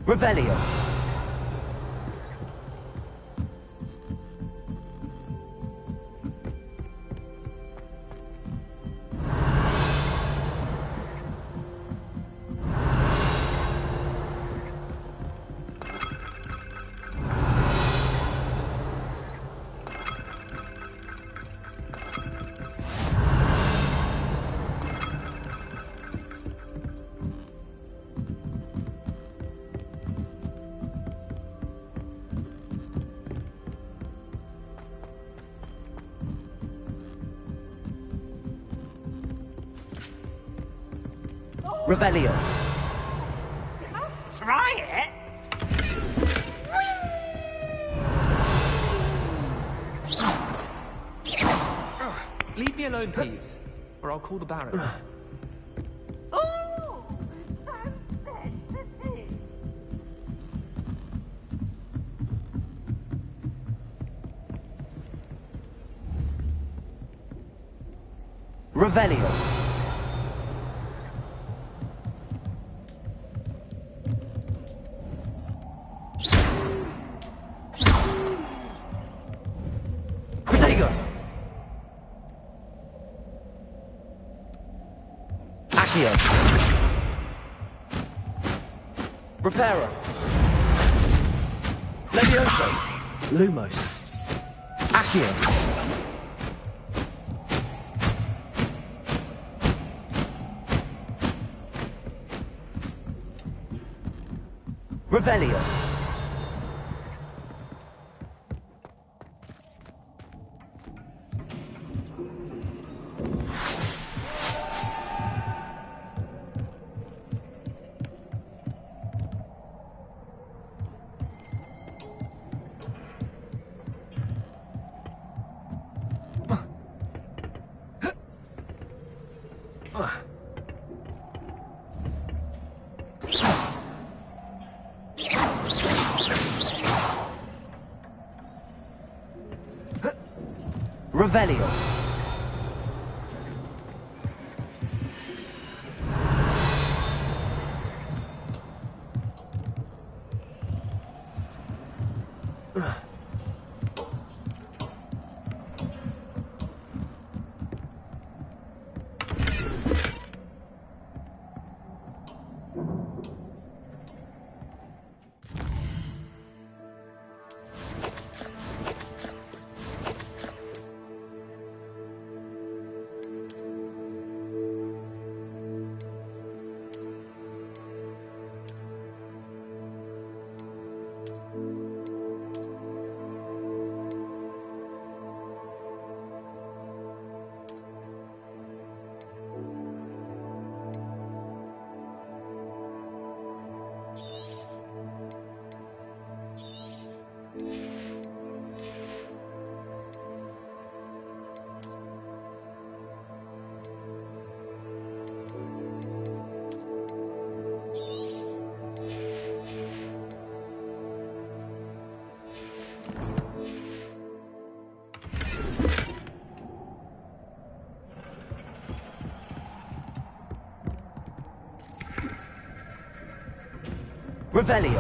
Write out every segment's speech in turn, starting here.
Revelio. Revelio. Try it? Leave me alone, Peeves, or I'll call the Baron. Oh, so sensitive. Revelio. Protego. Accio. Reparo. Levioso. Lumos. Accio. Revelio. Revelio. Revelio.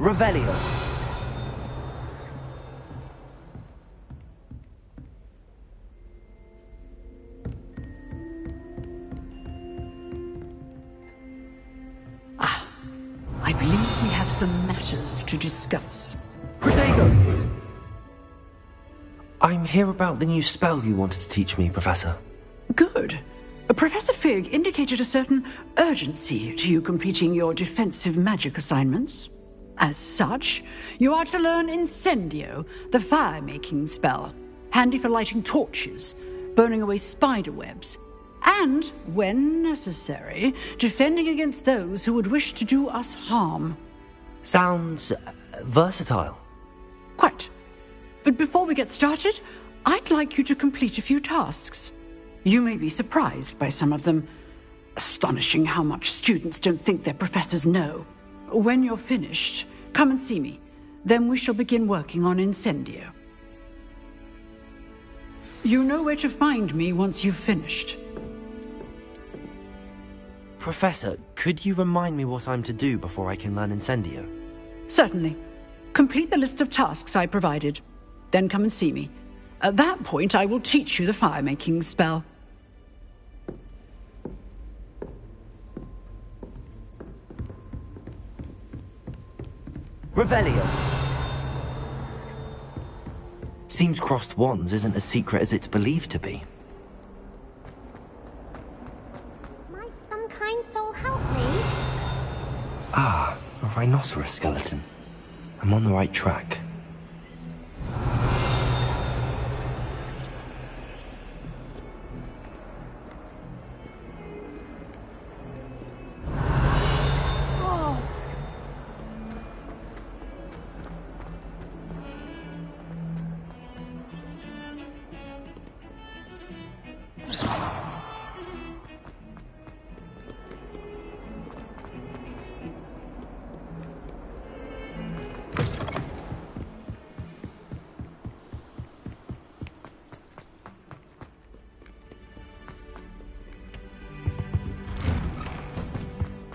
Revelio. I believe we have some matters to discuss. Protego. I'm here about the new spell you wanted to teach me, Professor. Good. Professor Fig indicated a certain urgency to you completing your defensive magic assignments. As such, you are to learn Incendio, the fire-making spell, handy for lighting torches, burning away spider webs, and, when necessary, defending against those who would wish to do us harm. Sounds versatile. Quite. But before we get started, I'd like you to complete a few tasks. You may be surprised by some of them. Astonishing how much students don't think their professors know. When you're finished, come and see me. Then we shall begin working on Incendio. You know where to find me once you've finished. Professor, could you remind me what I'm to do before I can learn Incendio? Certainly. Complete the list of tasks I provided. Then come and see me. At that point, I will teach you the fire-making spell. Revelio. Seems crossed wands isn't as secret as it's believed to be. Might some kind soul help me? Ah, a rhinoceros skeleton. I'm on the right track.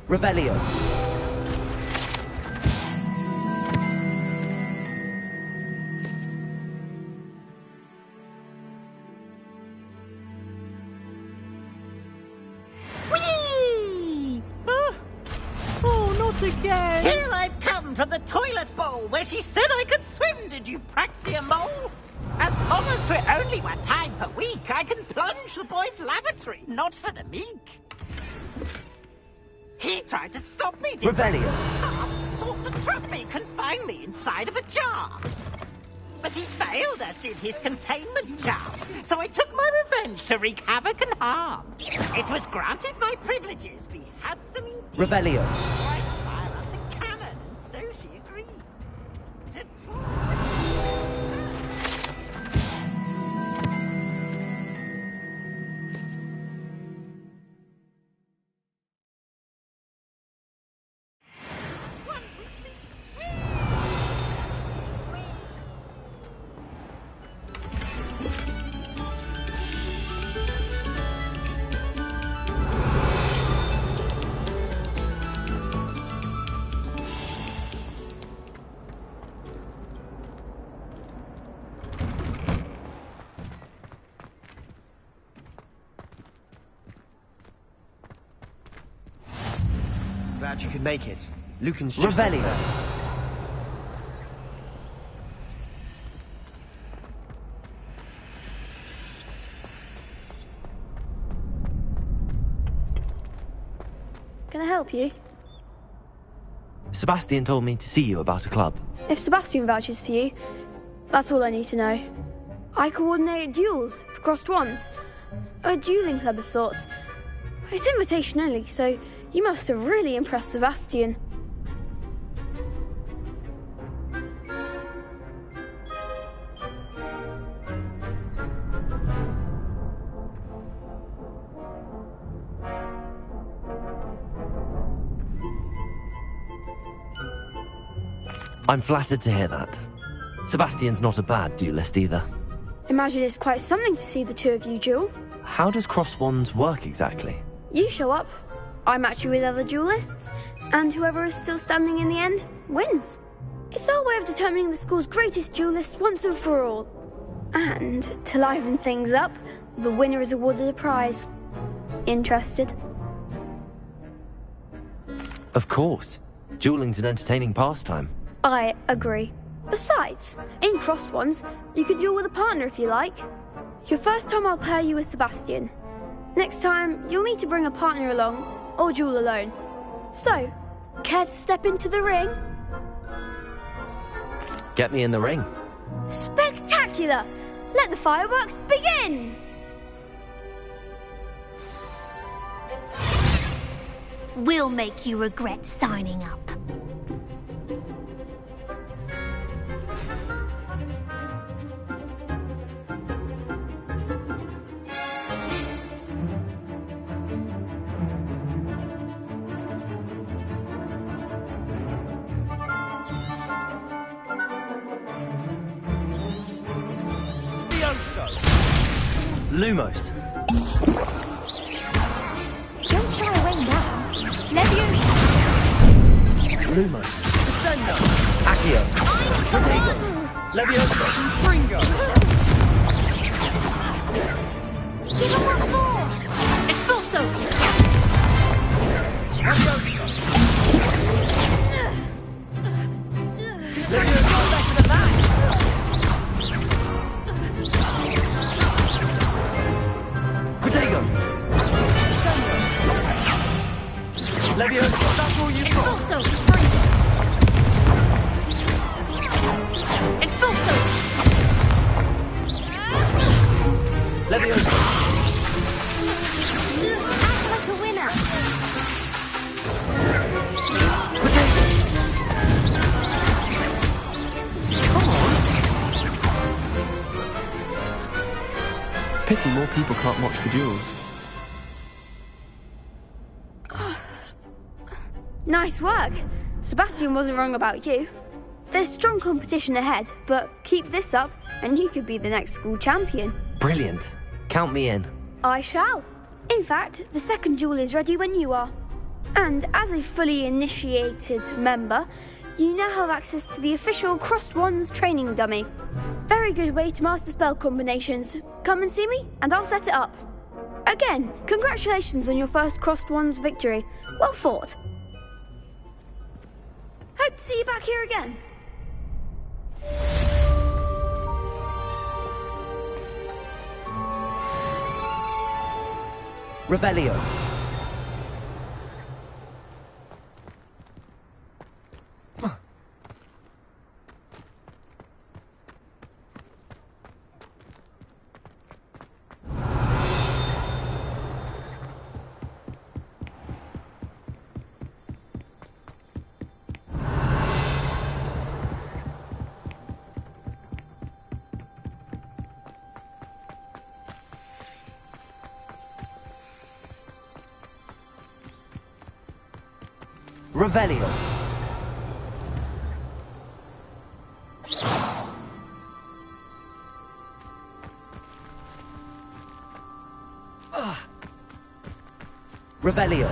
Revelio. Whee! Oh, not again! Here I've come from the toilet bowl where she said I could swim, did you praxia mole? As long as we're only 1 time per week, I can plunge the boys' lavatory, not for the meek. He tried to stop me, did Revelio. Sought to trap me, confine me inside of a jar. But he failed, as did his containment jars. So I took my revenge to wreak havoc and harm. It was granted my privileges be handsome indeed. Revelio. I fire up the cannon, and so she agreed. Glad you could make it. Lucan's just... Revelio. Can I help you? Sebastian told me to see you about a club. If Sebastian vouches for you, that's all I need to know. I coordinate duels for crossed wands. A dueling club of sorts. It's invitation only, so you must have really impressed Sebastian. I'm flattered to hear that. Sebastian's not a bad duelist either. Imagine it's quite something to see the two of you duel. How does cross wands work exactly? You show up, I match you with other duelists, and whoever is still standing in the end wins. It's our way of determining the school's greatest duelist once and for all. And, to liven things up, the winner is awarded a prize. Interested? Of course. Dueling's an entertaining pastime. I agree. Besides, in crossed ones, you could duel with a partner if you like. Your first time I'll pair you with Sebastian. Next time, you'll need to bring a partner along, or duel alone. So, care to step into the ring? Get me in the ring. Spectacular! Let the fireworks begin! We'll make you regret signing up. Lumos. Don't shy away now. Leviosa. Lumos. Accio. Protego. Leviosa. Fringo. Give him one more. Expulso. Protego. Leviosa. That's all you've got. Expulso. Expulso. Leviosa. Act like a winner. Pity more people can't watch the duels. Nice work. Sebastian wasn't wrong about you. There's strong competition ahead, but keep this up and you could be the next school champion. Brilliant. Count me in. I shall. In fact, the second duel is ready when you are. And as a fully initiated member, you now have access to the official Crossed Wands training dummy. Very good way to master spell combinations. Come and see me, and I'll set it up. Again, congratulations on your first Crossed Wands victory. Well fought. Hope to see you back here again. Revelio. Revelio. Revelio.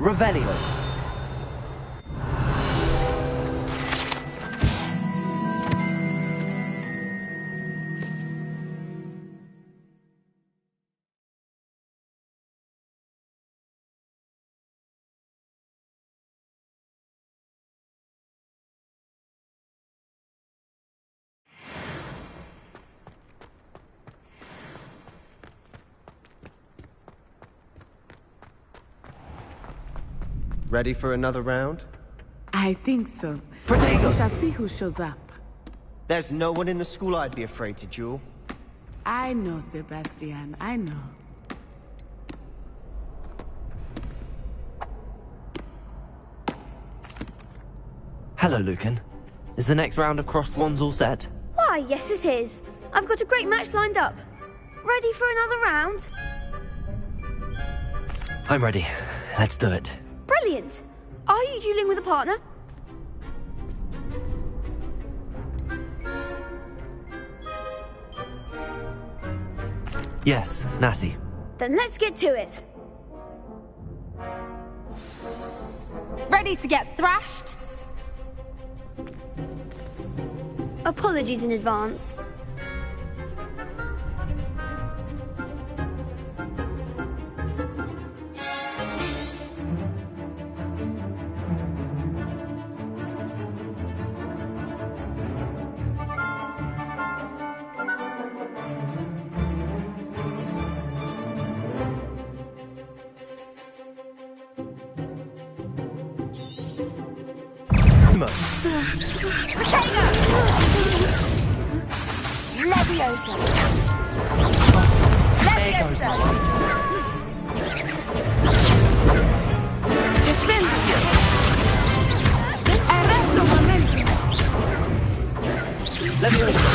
Revelio. Ready for another round? I think so. Protego! We shall see who shows up. There's no one in the school I'd be afraid to duel. I know, Sebastian, I know. Hello, Lucan. Is the next round of crossed wands all set? Why, yes it is. I've got a great match lined up. Ready for another round? I'm ready. Let's do it. Brilliant. Are you dueling with a partner? Yes, Natty. Then let's get to it. Ready to get thrashed? Apologies in advance. Leviosa! Leviosa! Defendio! Arresto momentum! Leviosa!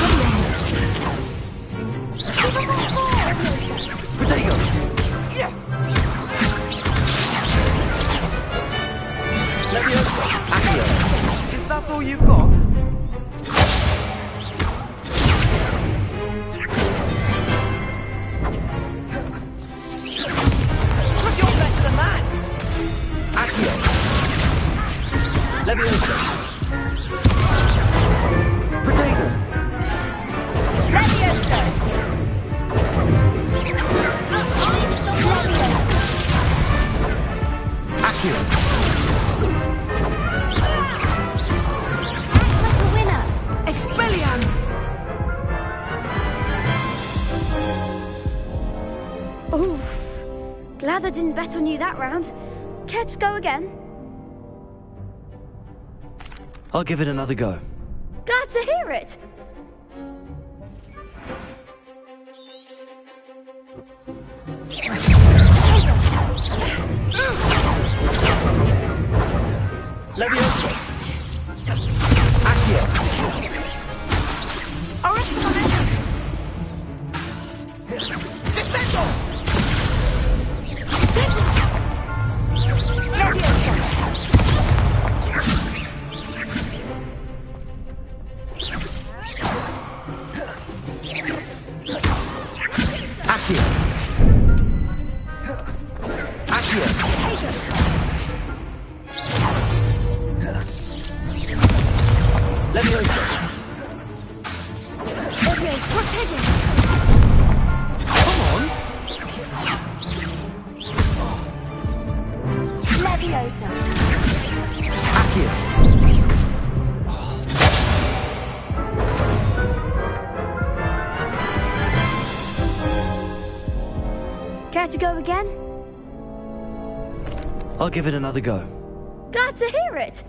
Protego! Leviosa! Accio! Is that all you've got? Look, you're better than that! Accio! Leviosa! Protego! Leviosa! Accio! The winner! Expelliarmus! Oof. Glad I didn't bet on you that round. Care to go again? I'll give it another go. Glad to hear it. Leviosa! Accio! Arresto momentum! Descendo! Accio! Accio! Leviosa! Come on! Leviosa! Accio! Care to go again? I'll give it another go. Glad to hear it.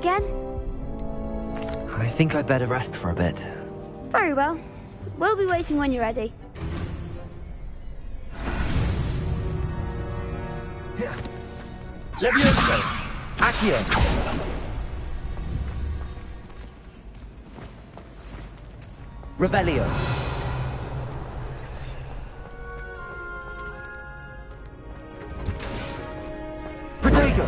again? I think I'd better rest for a bit. Very well. We'll be waiting when you're ready. Levioso! Accio! Revelio! Protego!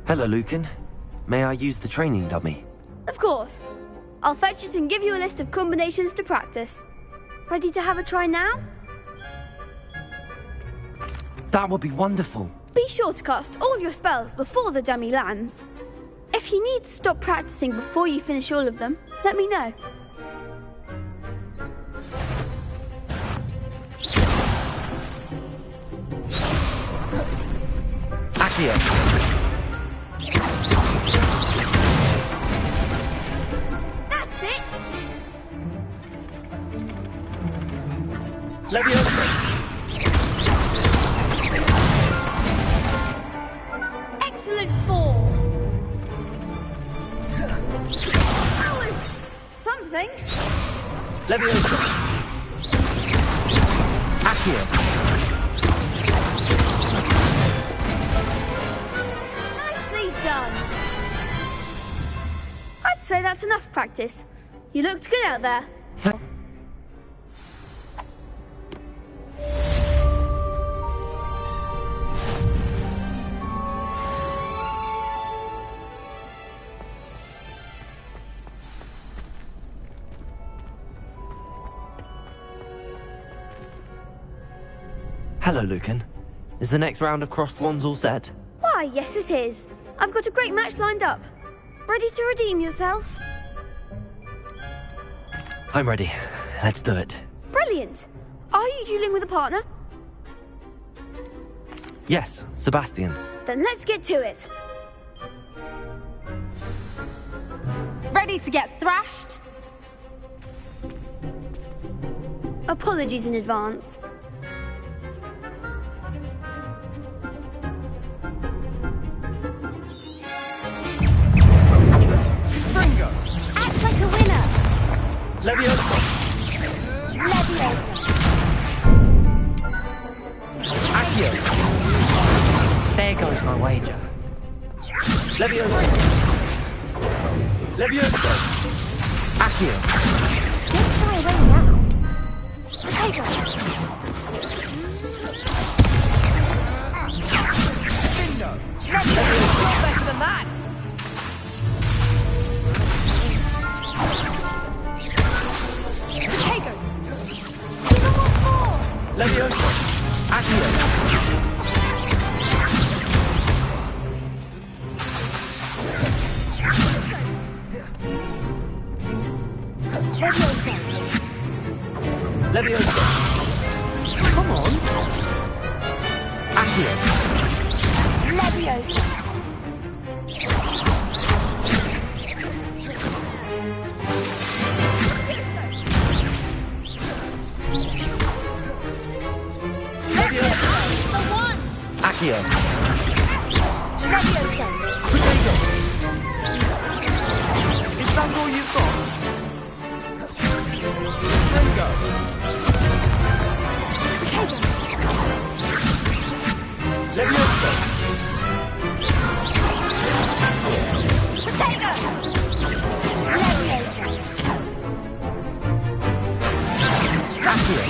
Hello, Lucan. May I use the training dummy? Of course. I'll fetch it and give you a list of combinations to practice. Ready to have a try now? That would be wonderful. Be sure to cast all your spells before the dummy lands. If you need to stop practicing before you finish all of them, let me know. Accio! That's it! Levioso! Excellent fall! That was something. Levioso! Accio! Done. I'd say that's enough practice. You looked good out there. Hello, Lucan. Is the next round of crossed wands all set? Why, yes it is. I've got a great match lined up. Ready to redeem yourself? I'm ready. Let's do it. Brilliant. Are you dueling with a partner? Yes, Sebastian. Then let's get to it. Ready to get thrashed? Apologies in advance. Act like a winner. Levioso! Leviosa. Accio! There goes my wager. Levioso! Levioso! Accio! Don't try away now. Take it. Bingo! You're better than that! Levioso! Accio! Leviosa. Come on. Accio. Leviosa. Accio. Leviosa. Potato. Is that all you've got? Ringo. Leviosa. Potato. Leviosa. Accio.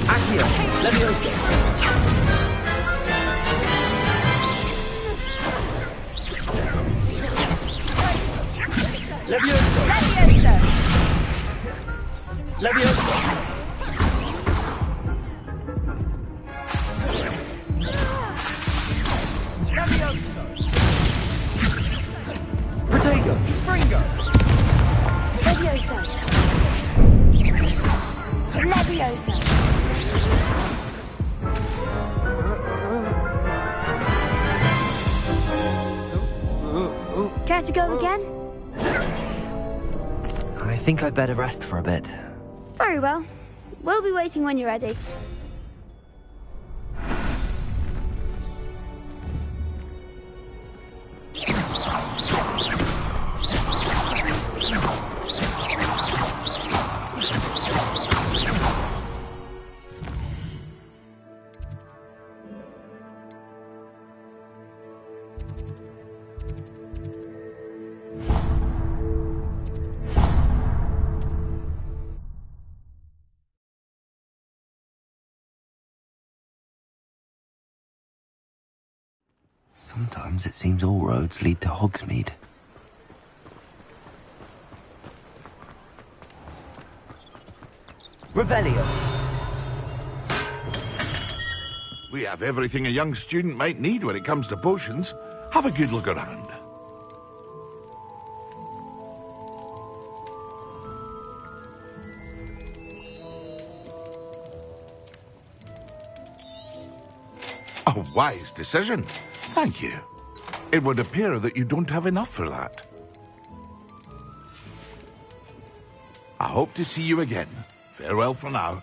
Accio. Leviosa. Leviosa. Leviosa. Leviosa. Leviosa. Protego. Fringo. Leviosa. Leviosa. Care to go again? I think I'd better rest for a bit. Very well. We'll be waiting when you're ready. Sometimes it seems all roads lead to Hogsmeade. Revelio. We have everything a young student might need when it comes to potions. Have a good look around. A wise decision. Thank you. It would appear that you don't have enough for that. I hope to see you again. Farewell for now.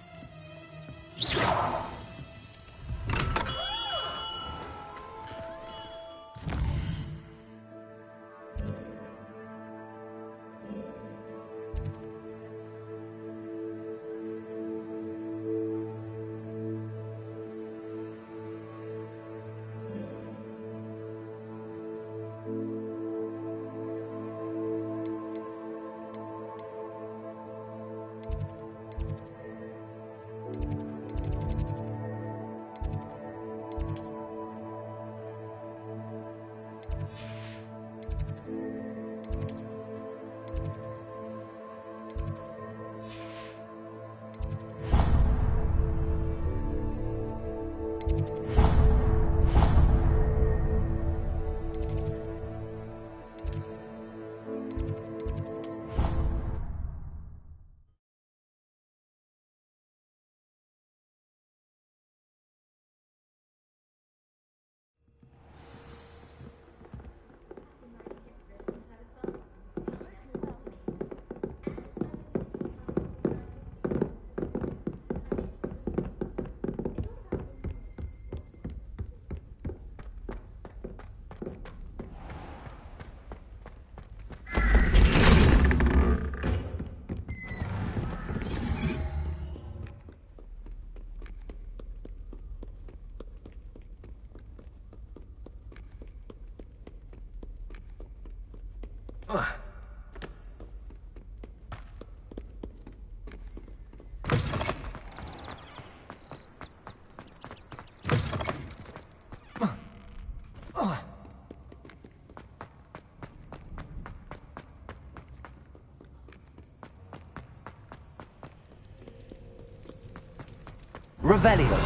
Revelio.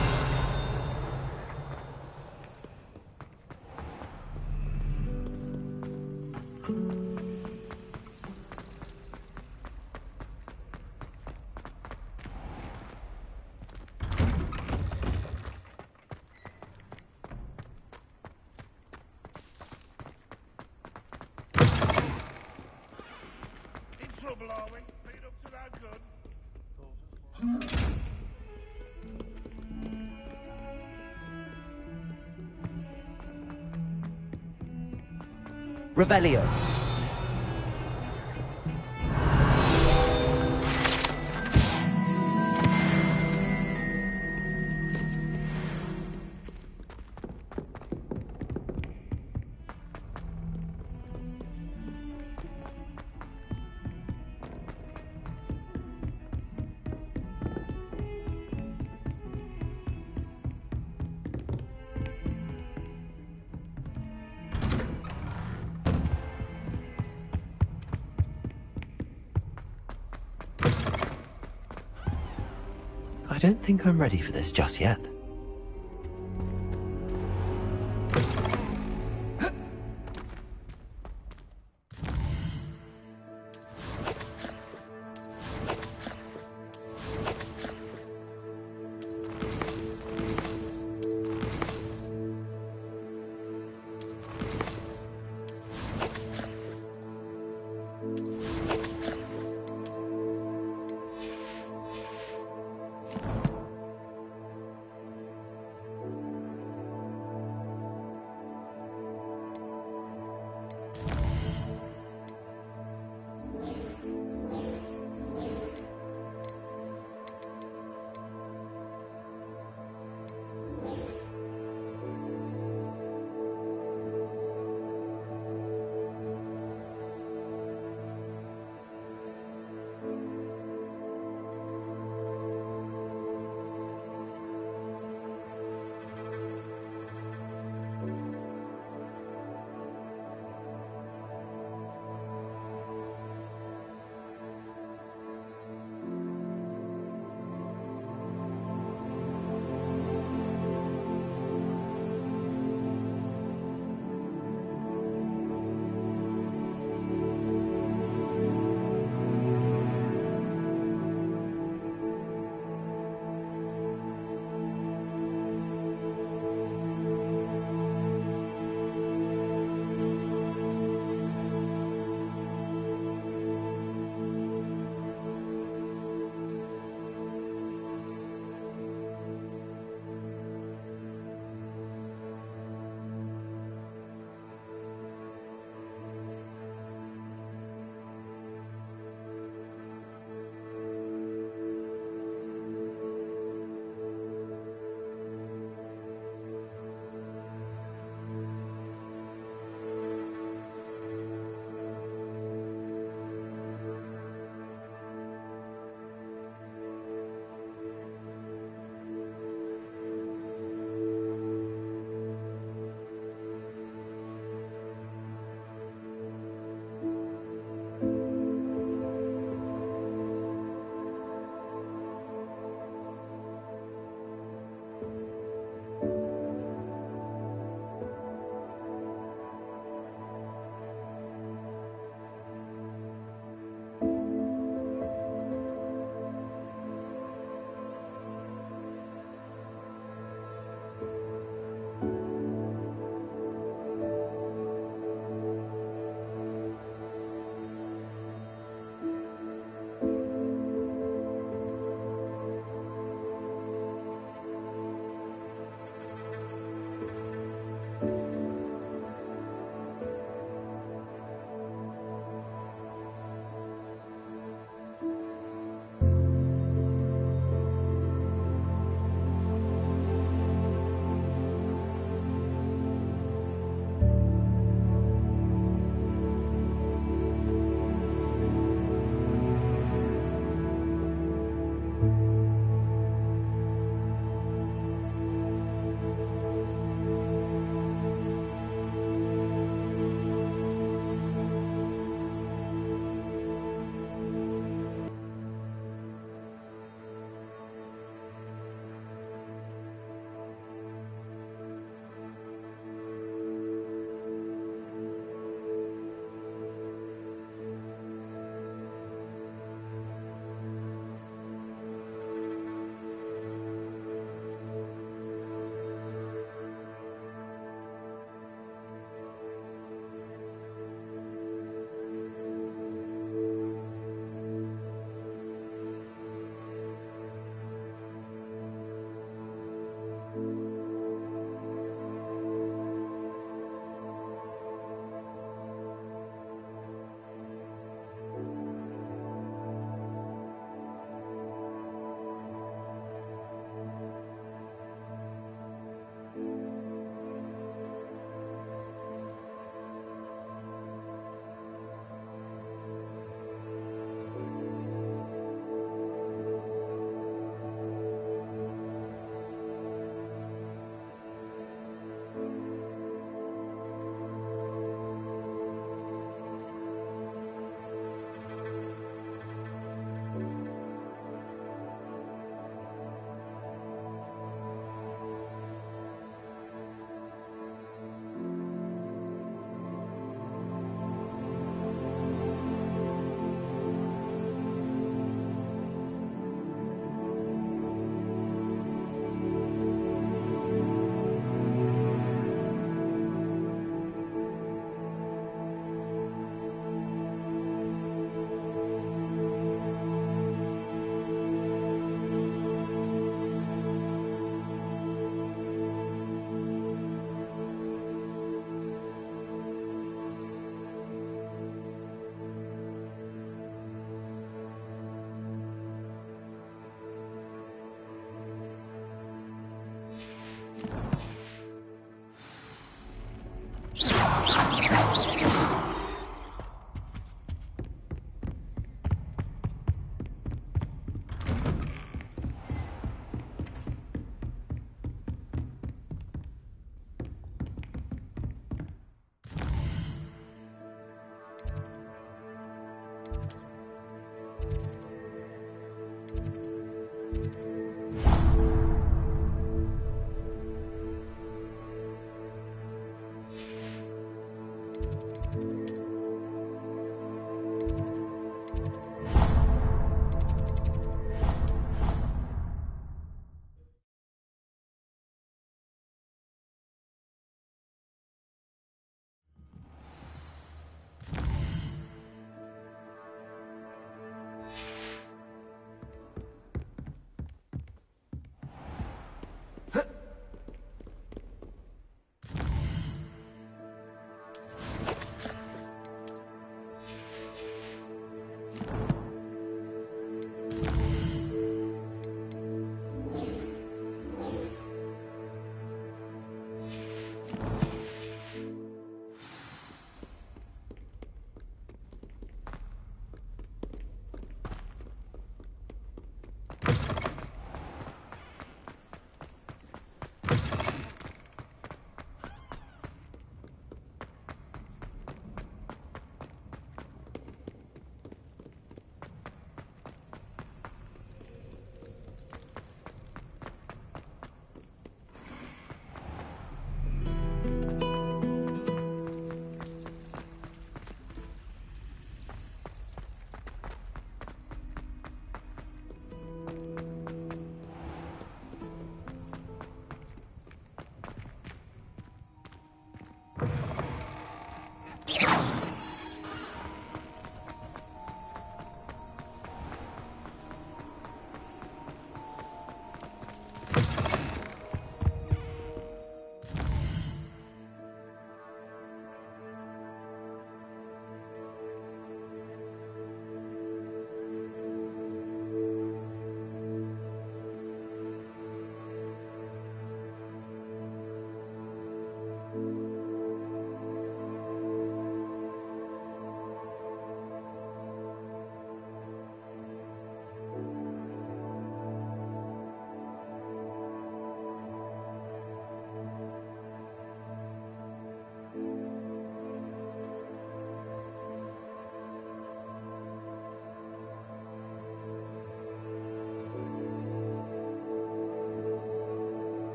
going. Feet up to that gun. Revelio. I don't think I'm ready for this just yet.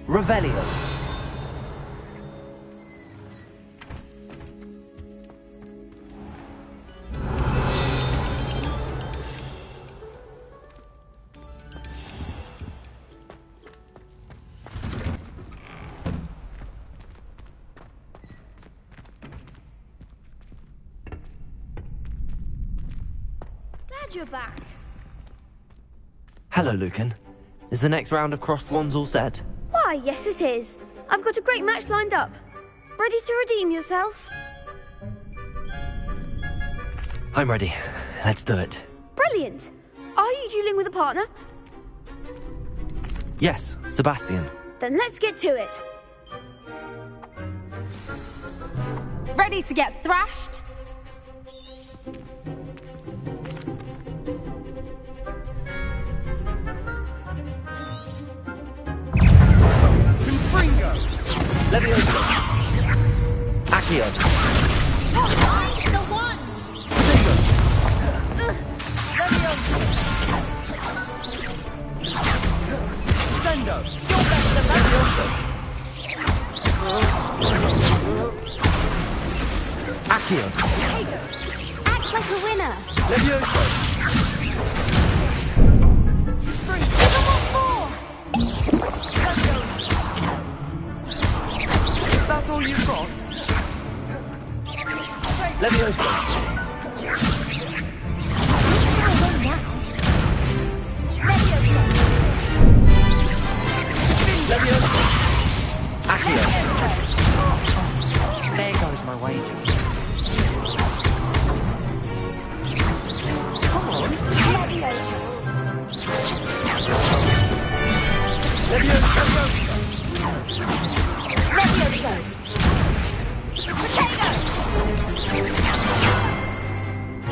Revelio. Glad you're back. Hello, Lucan. Is the next round of crossed wands all set? Why, yes it is. I've got a great match lined up. Ready to redeem yourself? I'm ready. Let's do it. Brilliant. Are you dueling with a partner? Yes, Sebastian. Then let's get to it. Ready to get thrashed? Confringo. Levioso. Accio. Find the one! Sendo. You're better than Levioso. Accio. Act like a winner! Levioso. Is that all you've got? Levioso. Levioso. Accio. There goes my wager. Come on. Levioso.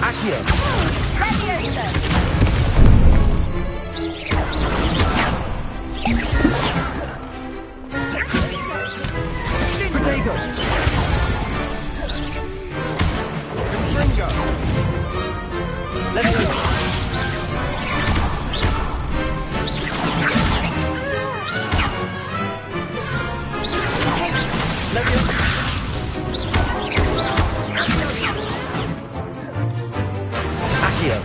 Accio. Protego. Confringo. Levioso. Accio.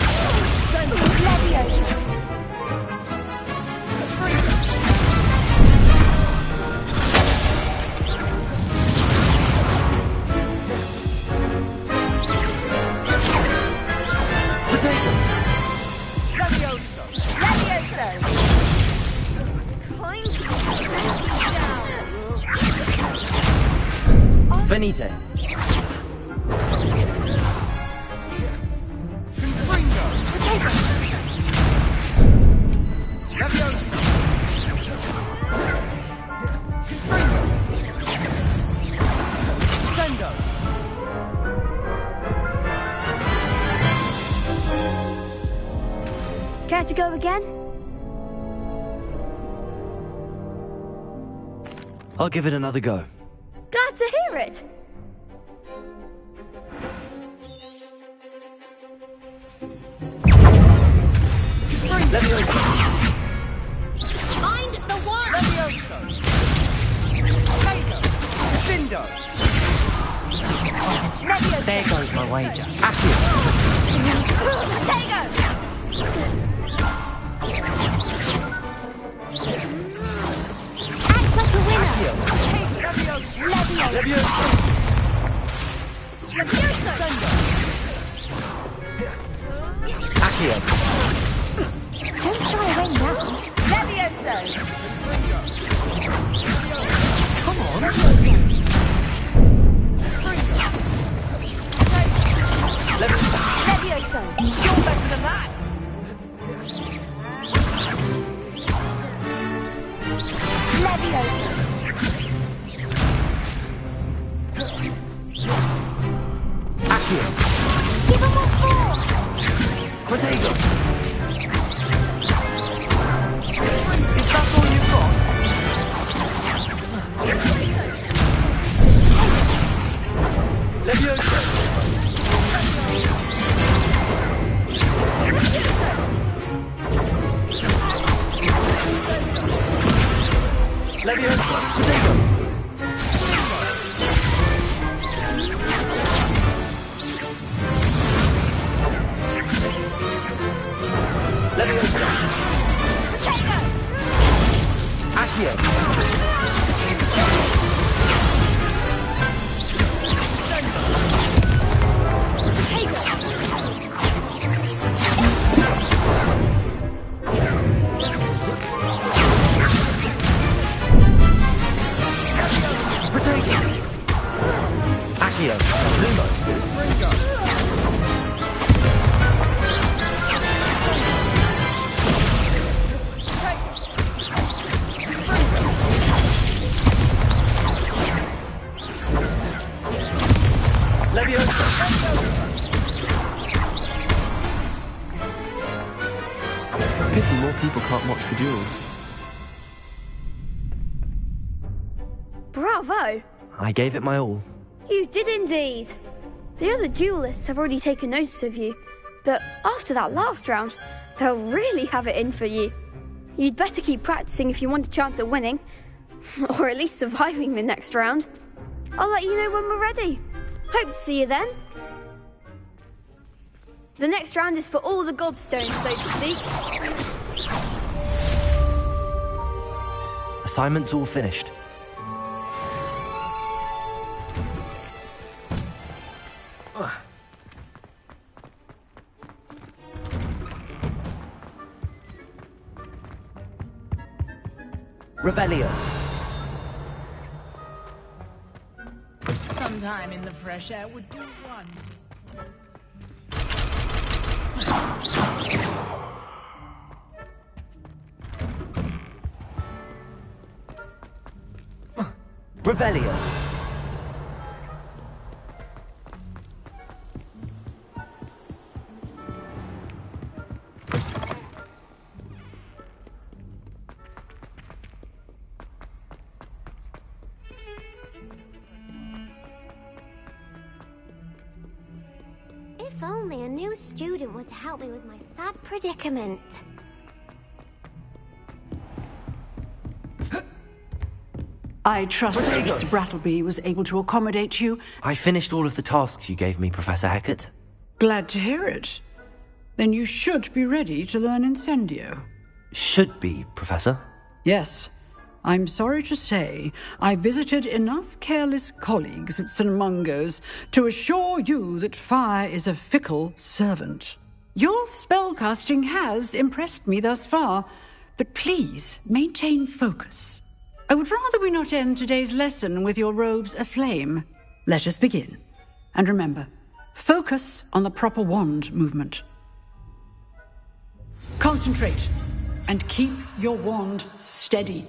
Protego. Levioso. Venite. Confringo. Levioso. Confringo. Sendo. Care to go again? I'll give it another go. Glad to hear it. Levioso. Find the one! Levioso. Protego. Findo. There goes my wager. Accio. Act like a winner! Levioso. Sendo. Accio. Don't shy away now. Come on. Leviosa! Potato! Leviosa! Accio! Accio! Lumo! Pity more people can't watch the duels. Bravo! I gave it my all. You did indeed. The other duelists have already taken notice of you, but after that last round, they'll really have it in for you. You'd better keep practicing if you want a chance at winning, or at least surviving the next round. I'll let you know when we're ready. Hope to see you then. The next round is for all the gobstones, so to speak. Assignment's all finished. Revelio. Sometime in the fresh air would do one. Revelio. If only a new student were to help me with my sad predicament. I trust Mr. Brattleby was able to accommodate you. I finished all of the tasks you gave me, Professor Hackett. Glad to hear it. Then you should be ready to learn Incendio. Should be, Professor. Yes. I'm sorry to say, I visited enough careless colleagues at St. Mungo's to assure you that fire is a fickle servant. Your spellcasting has impressed me thus far, but please maintain focus. I would rather we not end today's lesson with your robes aflame. Let us begin. And remember, focus on the proper wand movement. Concentrate and keep your wand steady.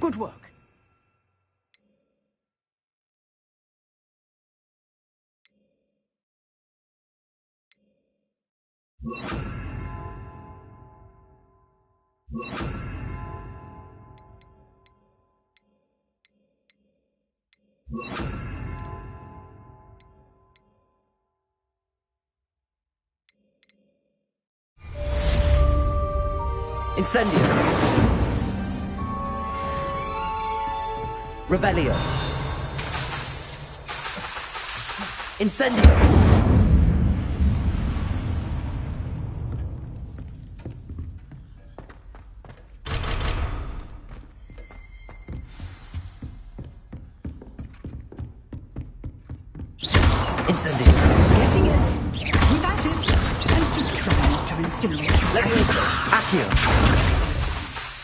Good work. Incendio. Revelio. Incendio. Incendio. Getting it. Keep at it. And keep trying to incinerate yourself. Leviosa. Accio.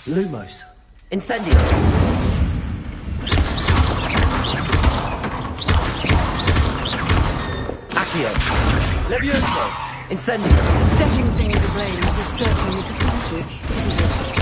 Lumos. Incendio. Accio. Leviosa. Incendio. Setting things ablaze is certainly cathartic, isn't it?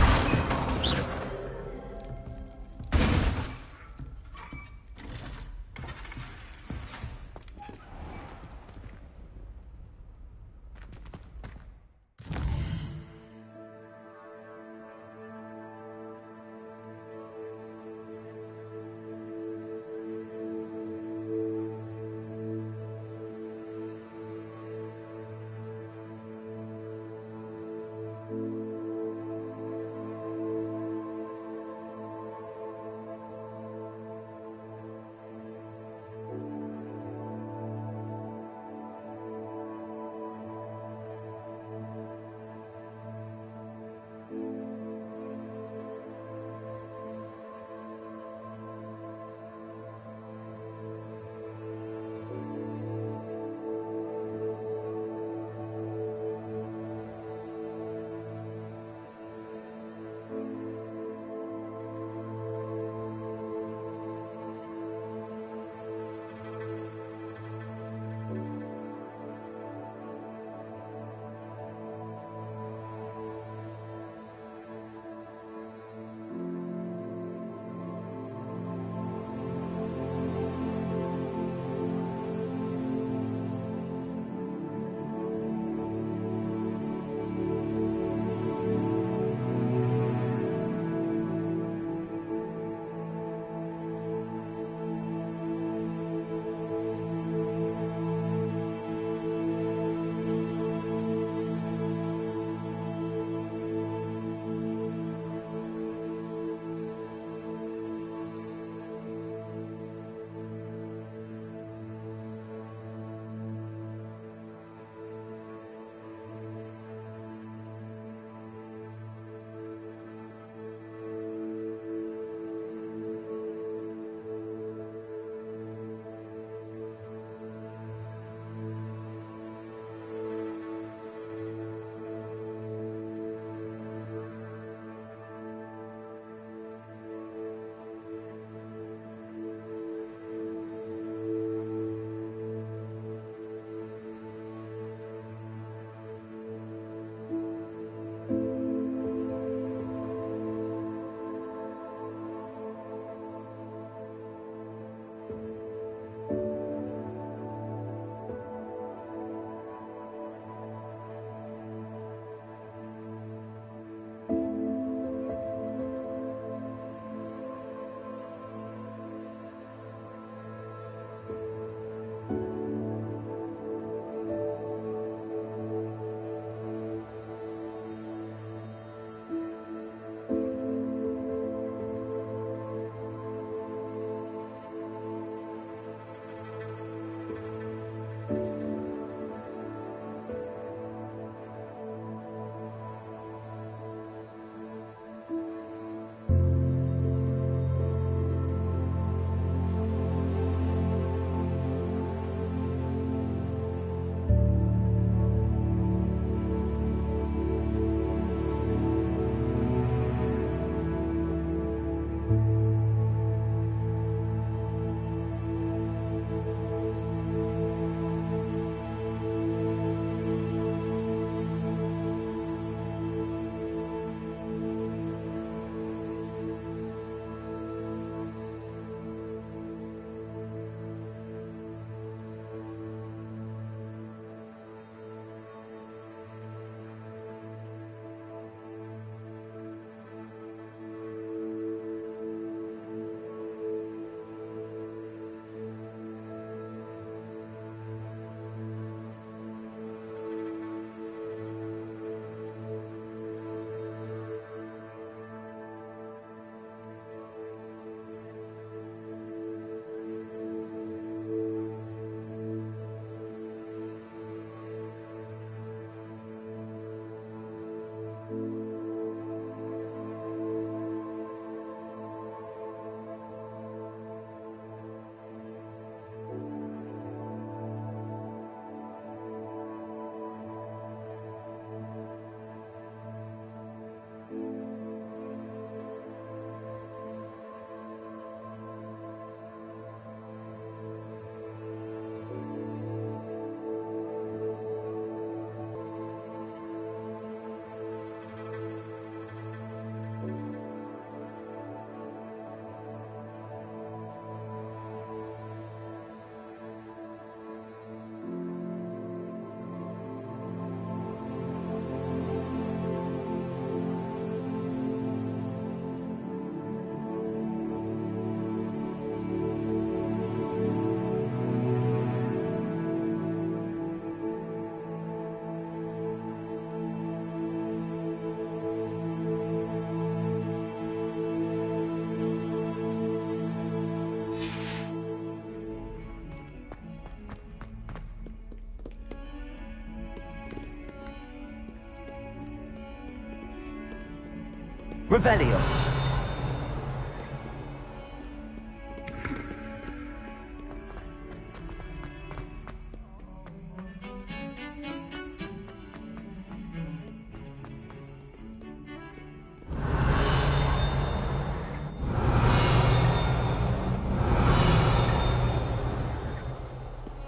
Revelio.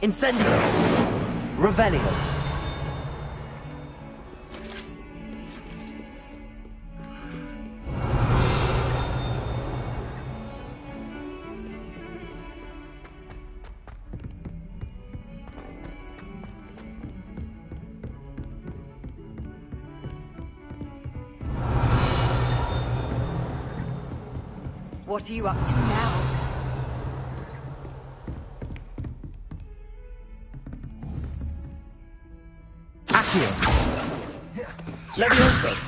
Incendio. Revelio. What are you up to now? Accio. Levioso.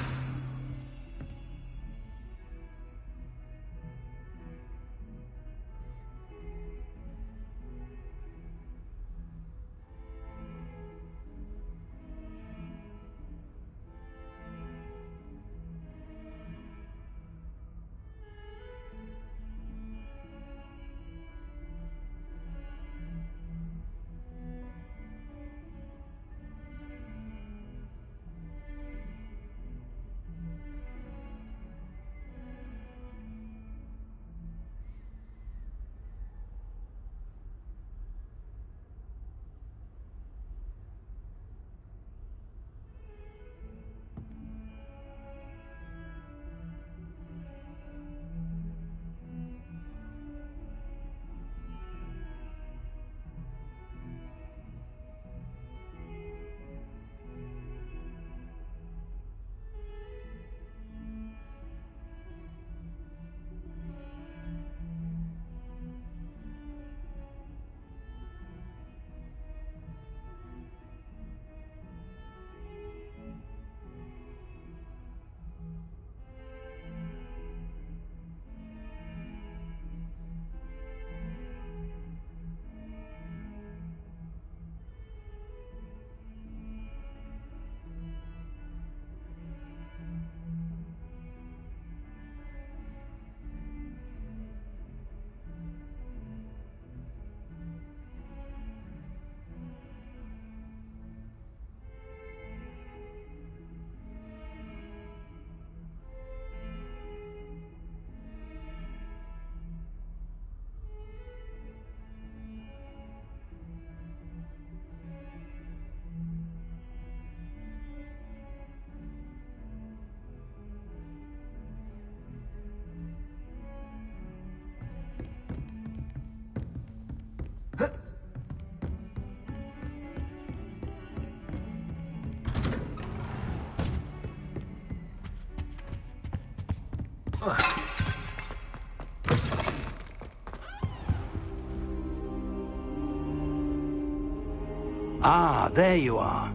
Ah, there you are.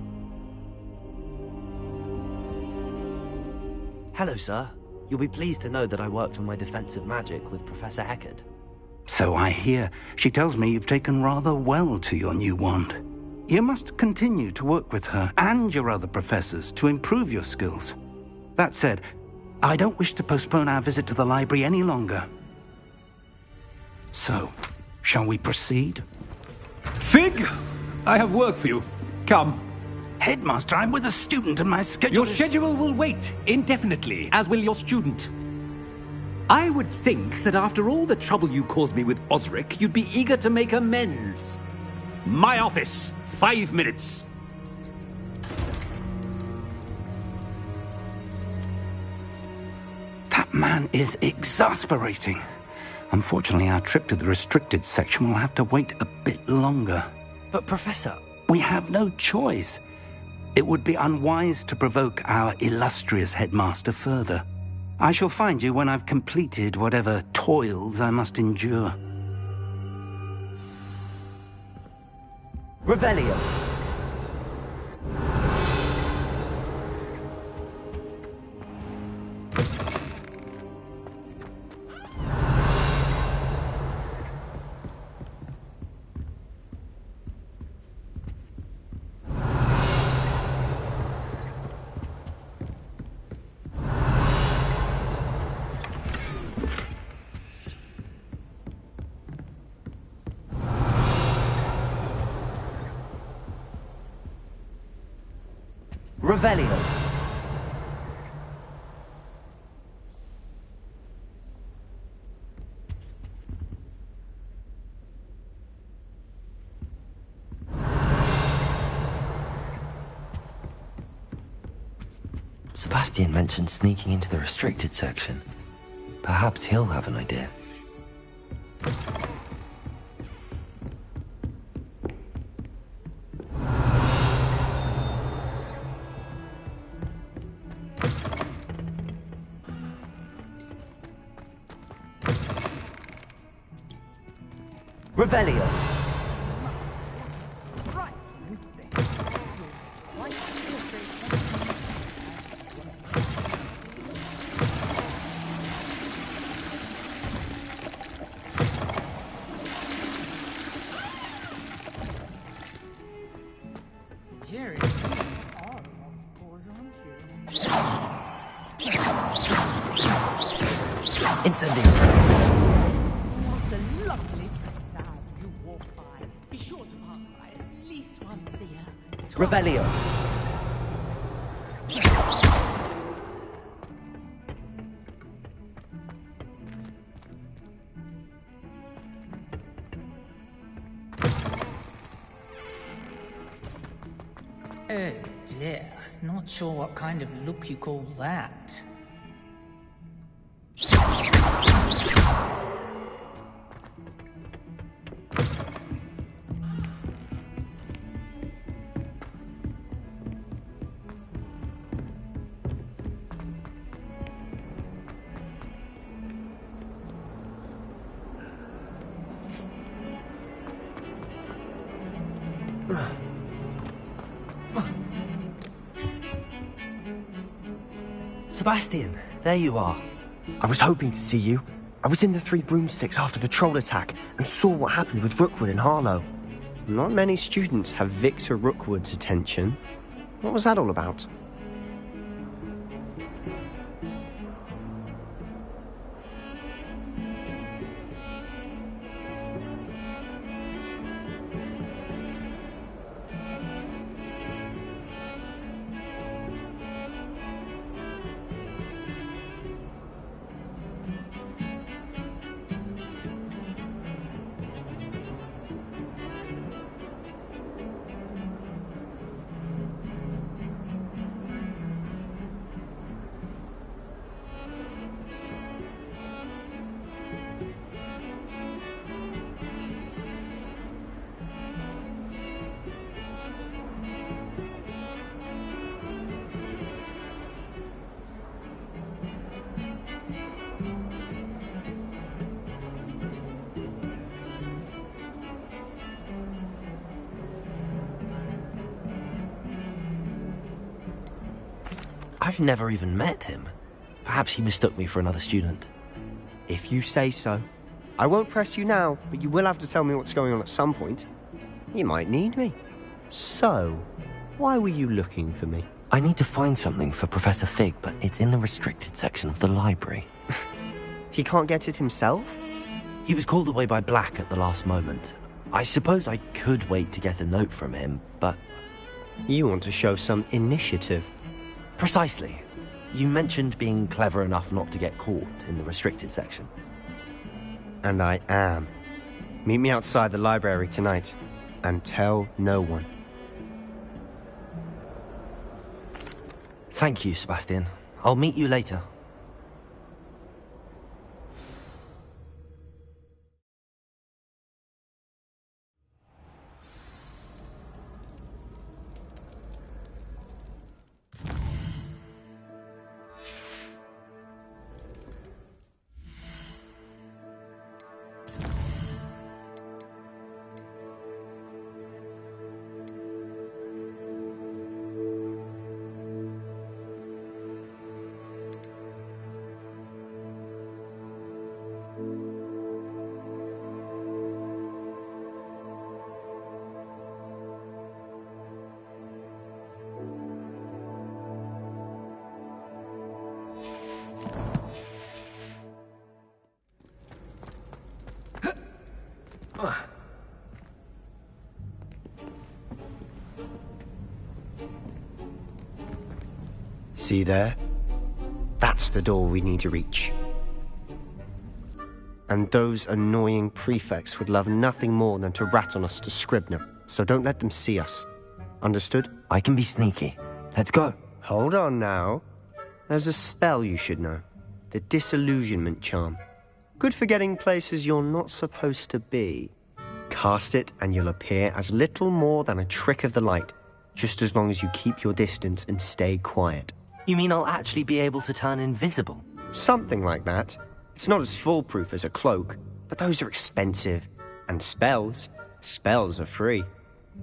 Hello, sir. You'll be pleased to know that I worked on my defensive magic with Professor Eckert. So I hear. She tells me you've taken rather well to your new wand. You must continue to work with her and your other professors to improve your skills. That said, I don't wish to postpone our visit to the library any longer. So, shall we proceed? Fig! I have work for you. Come. Headmaster, I'm with a student and my schedule Your schedule will wait indefinitely, as will your student. I would think that after all the trouble you caused me with Osric, you'd be eager to make amends. My office, 5 minutes. That man is exasperating. Unfortunately, our trip to the restricted section will have to wait a bit longer. But, Professor... We have no choice. It would be unwise to provoke our illustrious headmaster further. I shall find you when I've completed whatever toils I must endure. Revelio. Revelio. Sebastian mentioned sneaking into the restricted section. Perhaps he'll have an idea. Revelio. Incendio. What a lovely town you walk by. Be sure to pass by at least once a year. Revelio. Oh dear, not sure what kind of look you call that. Sebastian, there you are. I was hoping to see you. I was in the Three Broomsticks after the troll attack and saw what happened with Rookwood and Harlow. Not many students have Victor Rookwood's attention. What was that all about? I've never even met him. Perhaps he mistook me for another student. If you say so. I won't press you now, but you will have to tell me what's going on at some point. You might need me. So, why were you looking for me? I need to find something for Professor Fig, but it's in the restricted section of the library. He can't get it himself? He was called away by Black at the last moment. I suppose I could wait to get a note from him, but... You want to show some initiative. Precisely. You mentioned being clever enough not to get caught in the restricted section. And I am. Meet me outside the library tonight, and tell no one. Thank you, Sebastian. I'll meet you later. See there? That's the door we need to reach. And those annoying prefects would love nothing more than to rat on us to Scribner, so don't let them see us. Understood? I can be sneaky. Let's go. Hold on now. There's a spell you should know. The Disillusionment Charm. Good for getting places you're not supposed to be. Cast it and you'll appear as little more than a trick of the light, just as long as you keep your distance and stay quiet. You mean I'll actually be able to turn invisible? Something like that. It's not as foolproof as a cloak, but those are expensive. And spells are free.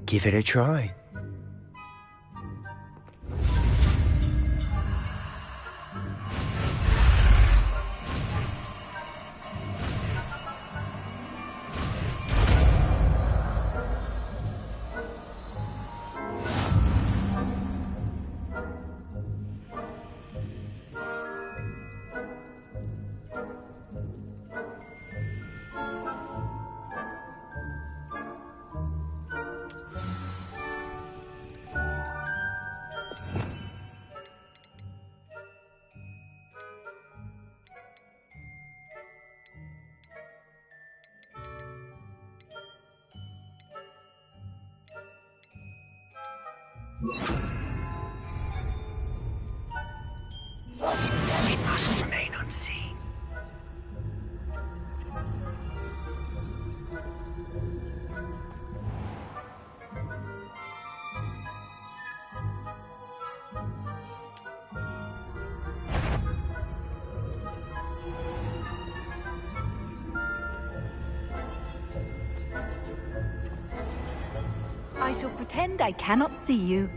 Give it a try. We must remain unseen. I shall pretend I cannot see you.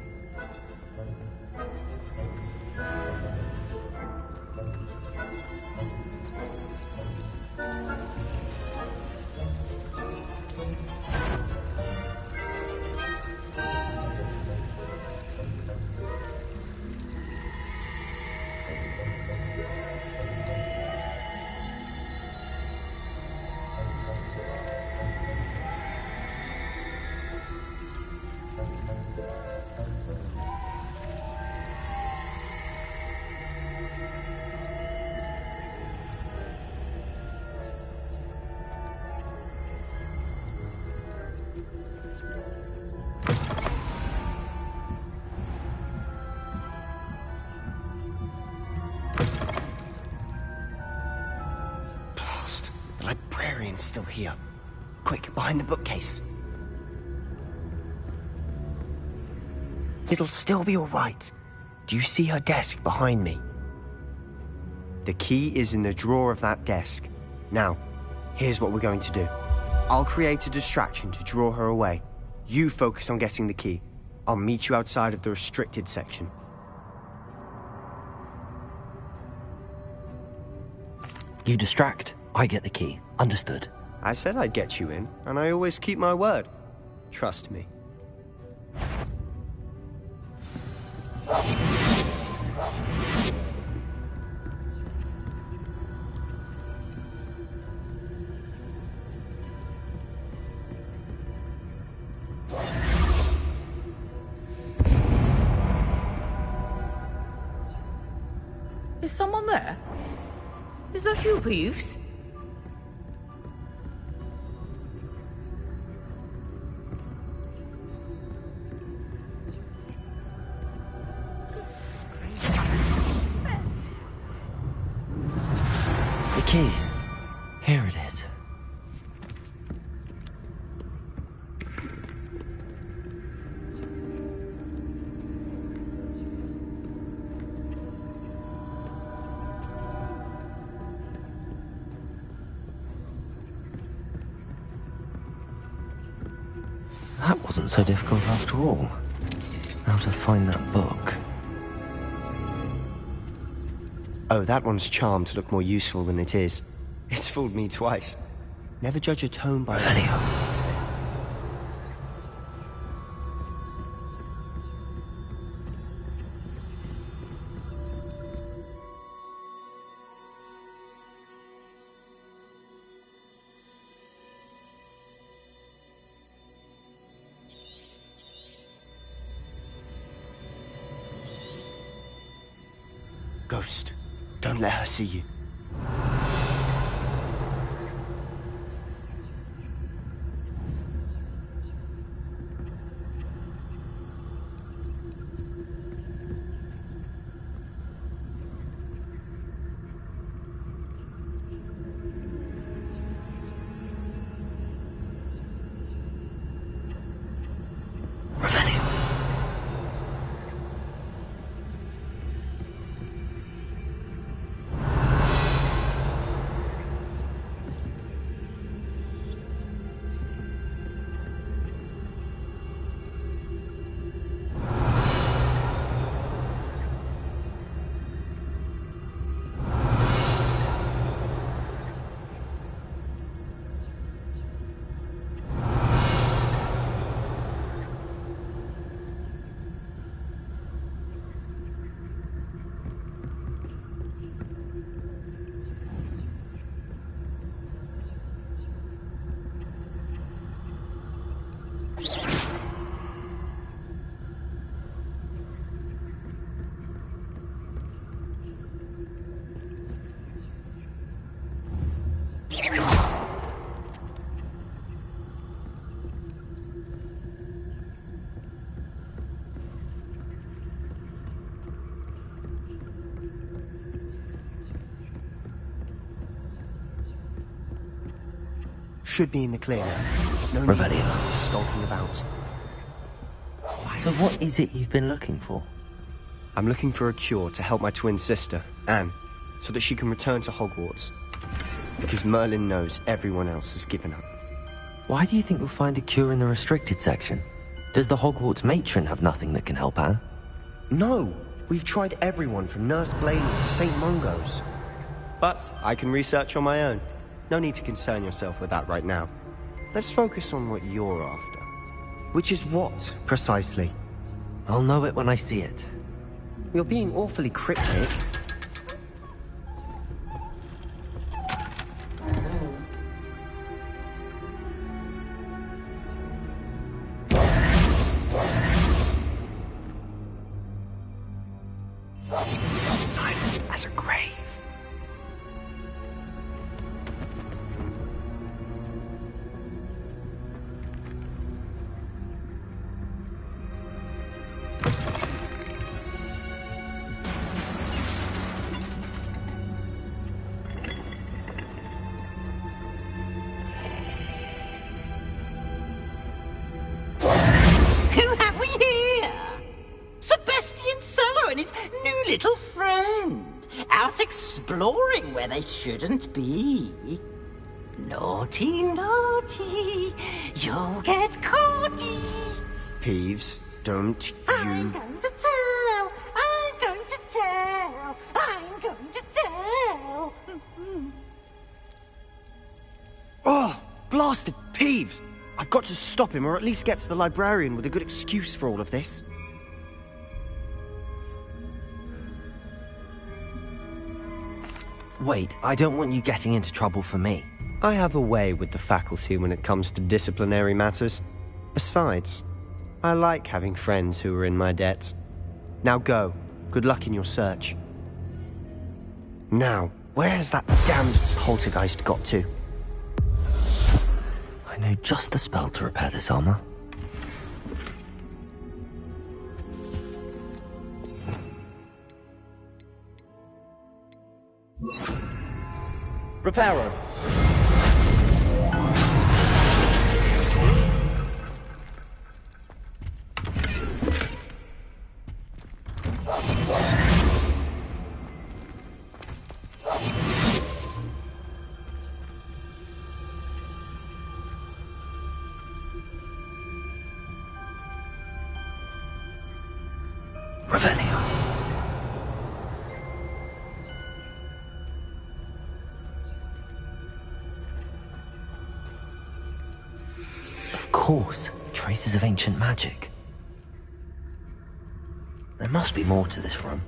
The librarian's still here. Quick, behind the bookcase. It'll still be all right. Do you see her desk behind me? The key is in the drawer of that desk. Now, here's what we're going to do. I'll create a distraction to draw her away. You focus on getting the key. I'll meet you outside of the restricted section. You distract, I get the key. Understood. I said I'd get you in, and I always keep my word. Trust me. Is someone there? Is that you, Peeves? The key. Here it is. That wasn't so difficult after all. Now to find that book. Oh, that one's charmed to look more useful than it is. It's fooled me twice. Never judge a tone by its tone. Ghost, don't let her see you. Should be in the clear now. No need to be skulking about. So what is it you've been looking for? I'm looking for a cure to help my twin sister, Anne, so that she can return to Hogwarts. Because Merlin knows everyone else has given up. Why do you think you'll find a cure in the restricted section? Does the Hogwarts matron have nothing that can help Anne? No! We've tried everyone from Nurse Blaney to St. Mungo's. But I can research on my own. No need to concern yourself with that right now. Let's focus on what you're after. Which is what, precisely? I'll know it when I see it. You're being awfully cryptic. Silent as a grave. Who have we here? Sebastian Sallow and his new little friend. Out exploring where they shouldn't be. Naughty, naughty. You'll get caughty. Peeves, don't you... I'm going to tell. I'm going to tell. I'm going to tell. Oh, blasted Peeves! I've got to stop him, or at least get to the librarian with a good excuse for all of this. Wait, I don't want you getting into trouble for me. I have a way with the faculty when it comes to disciplinary matters. Besides, I like having friends who are in my debt. Now go. Good luck in your search. Now, where has that damned poltergeist got to? I know just the spell to repair this armor. Reparo. Revelio. Of course, traces of ancient magic. There must be more to this room.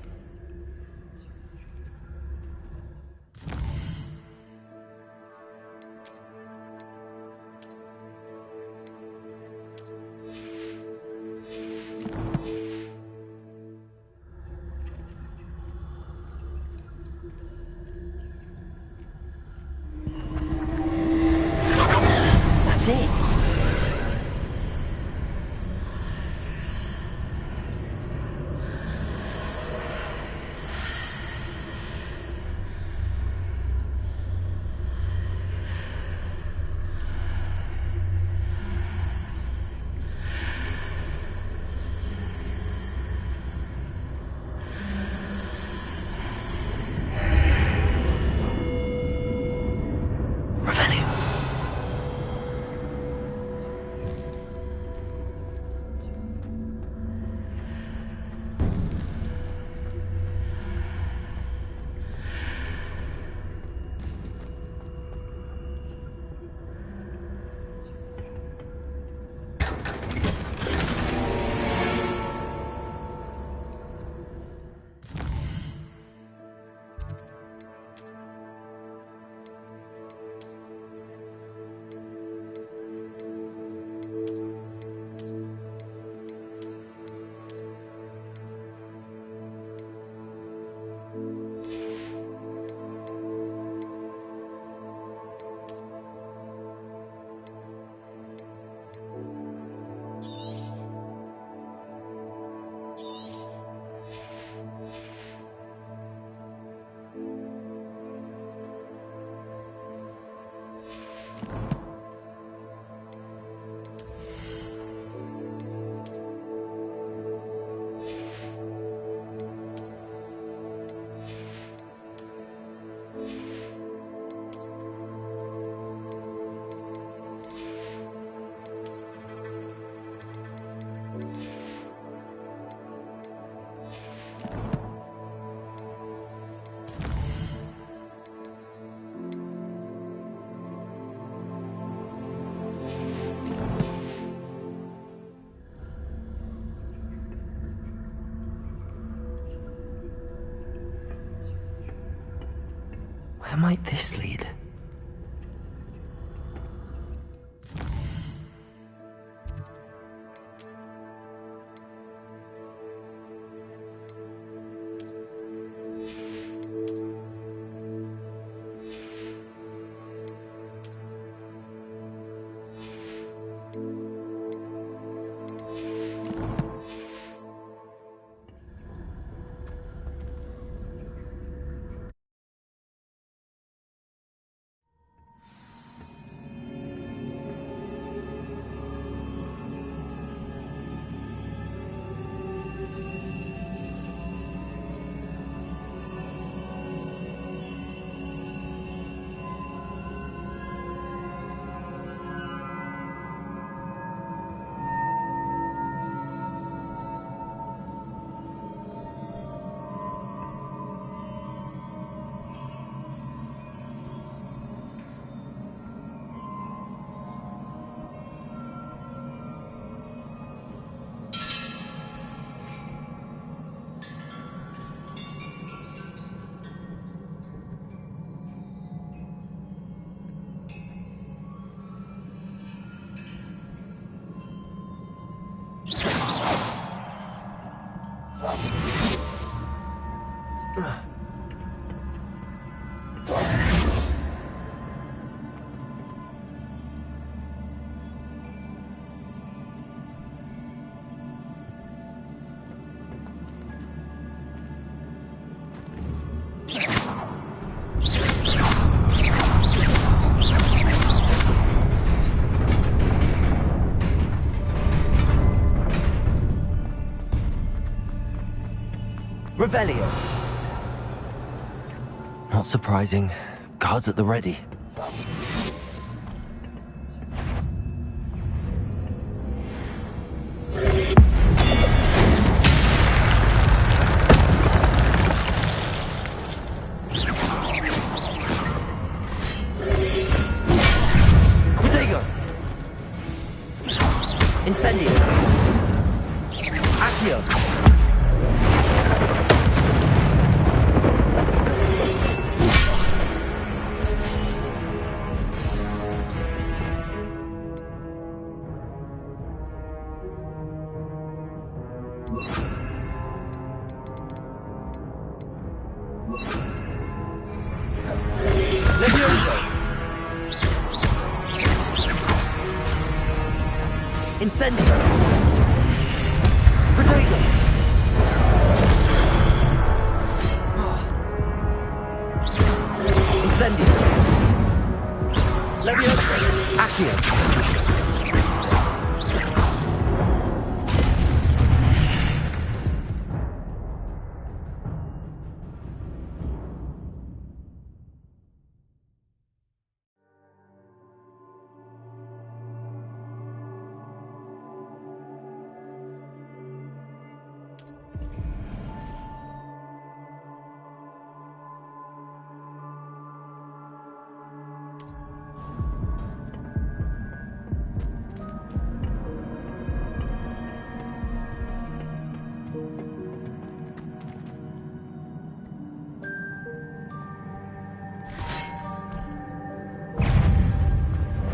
Where might this lead? Revelio. Not surprising. Guards at the ready. Protego. Incendio. Accio. Incendio. Protego. Incendio. Levioso. Accio.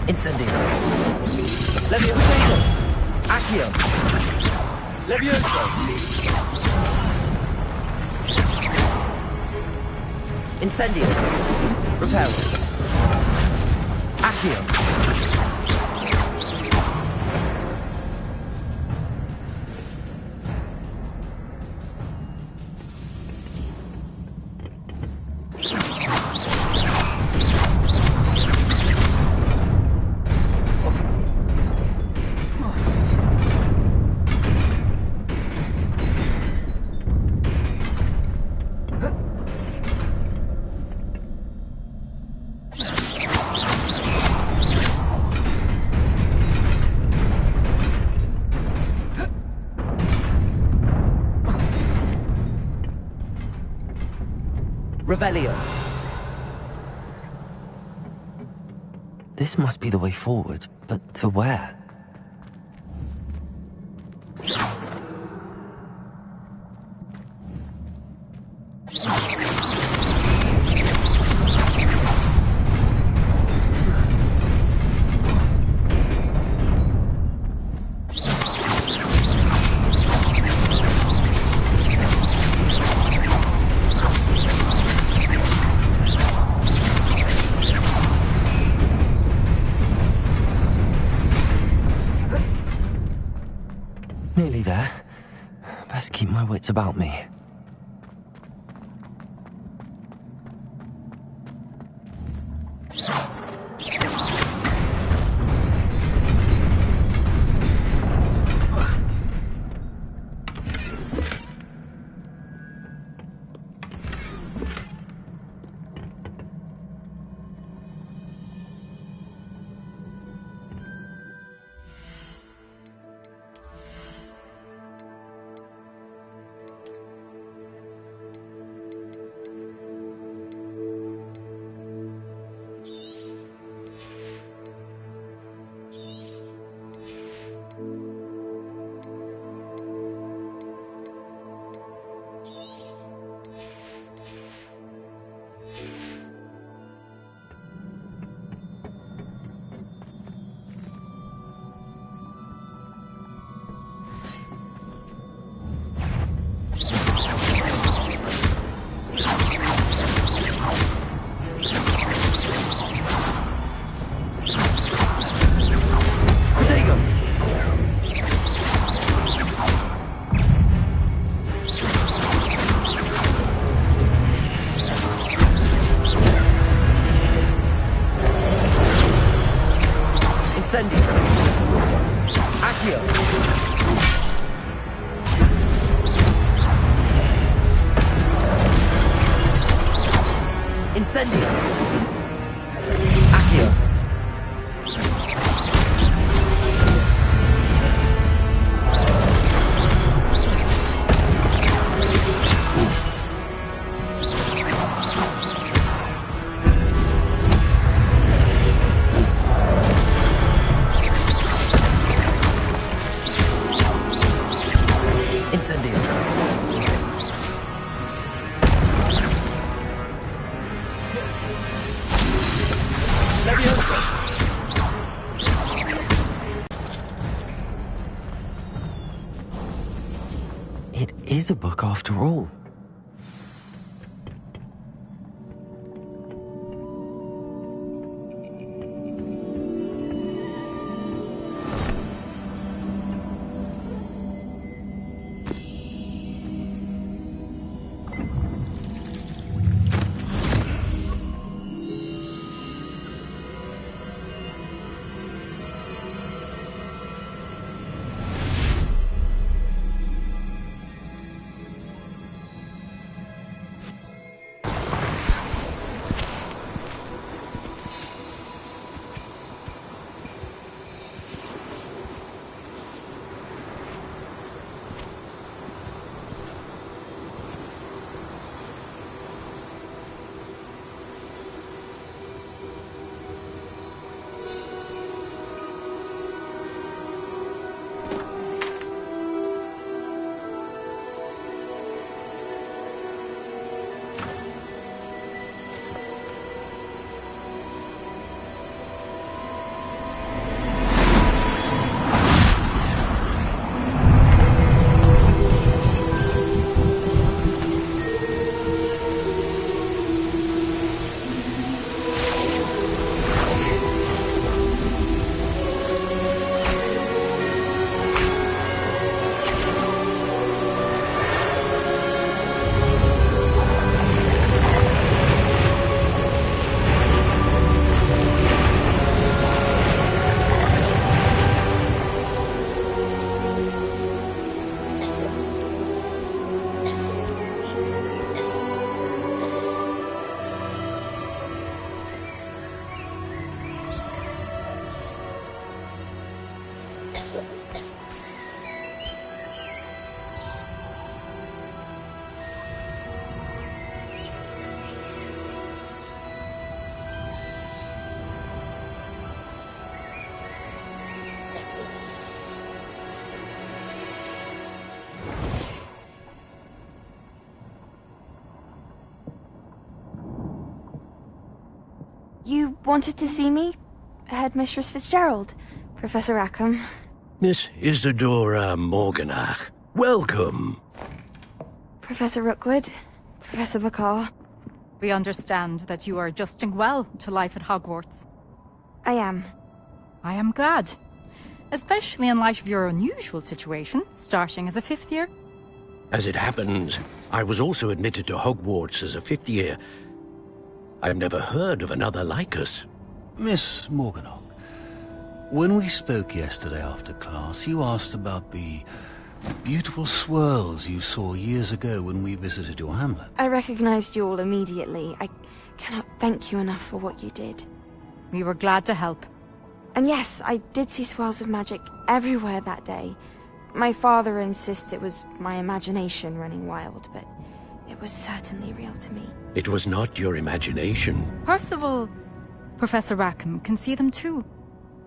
Incendio. Levioso. Accio. Levioso. Incendio. Repel. Accio. Revelio. This must be the way forward, but to where? best keep my wits about me. Incendio! Accio! It is a book after all. You wanted to see me? Headmistress Fitzgerald? Professor Rackham? Miss Isadora Morganach, welcome. Professor Rookwood? Professor Bacall? We understand that you are adjusting well to life at Hogwarts. I am. I am glad. Especially in light of your unusual situation, starting as a 5th year. As it happens, I was also admitted to Hogwarts as a fifth year. I've never heard of another like us. Miss Morganach, when we spoke yesterday after class, you asked about the beautiful swirls you saw years ago when we visited your hamlet. I recognized you all immediately. I cannot thank you enough for what you did. We were glad to help. And yes, I did see swirls of magic everywhere that day. My father insists it was my imagination running wild, but it was certainly real to me. It was not your imagination. Percival, Professor Rackham can see them too.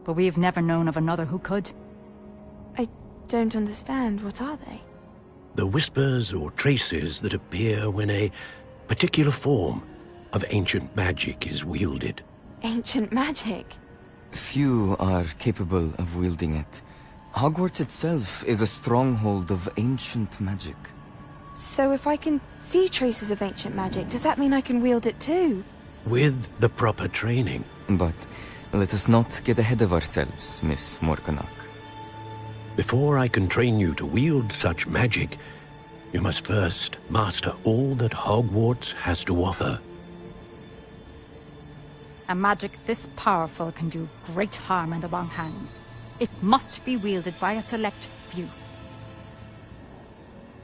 But we have never known of another who could. I don't understand. What are they? The whispers or traces that appear when a particular form of ancient magic is wielded. Ancient magic? Few are capable of wielding it. Hogwarts itself is a stronghold of ancient magic. So if I can see traces of ancient magic, does that mean I can wield it too? With the proper training. But let us not get ahead of ourselves, Miss Morganach. Before I can train you to wield such magic, you must first master all that Hogwarts has to offer. A magic this powerful can do great harm in the wrong hands. It must be wielded by a select few.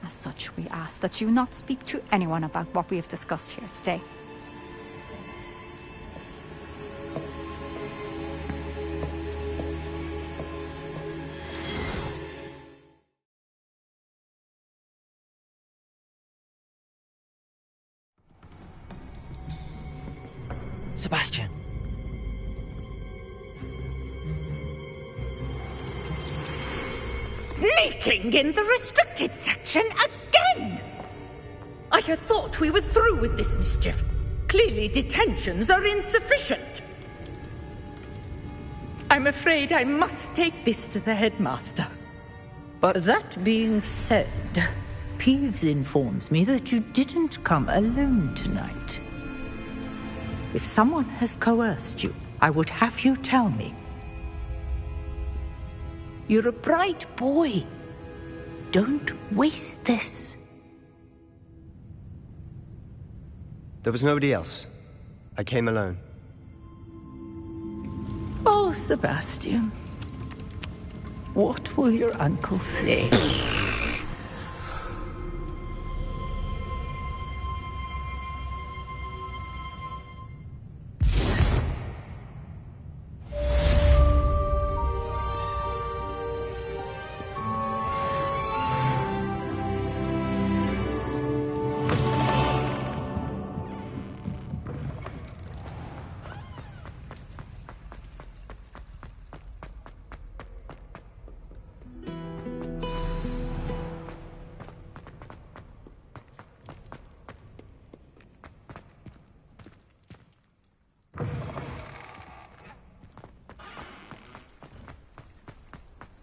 As such, we ask that you not speak to anyone about what we have discussed here today. Sebastian. Sneaking in the restricted section again! I had thought we were through with this mischief. Clearly detentions are insufficient. I'm afraid I must take this to the headmaster. But that being said, Peeves informs me that you didn't come alone tonight. If someone has coerced you, I would have you tell me. You're a bright boy. Don't waste this. There was nobody else. I came alone. Oh, Sebastian. What will your uncle say?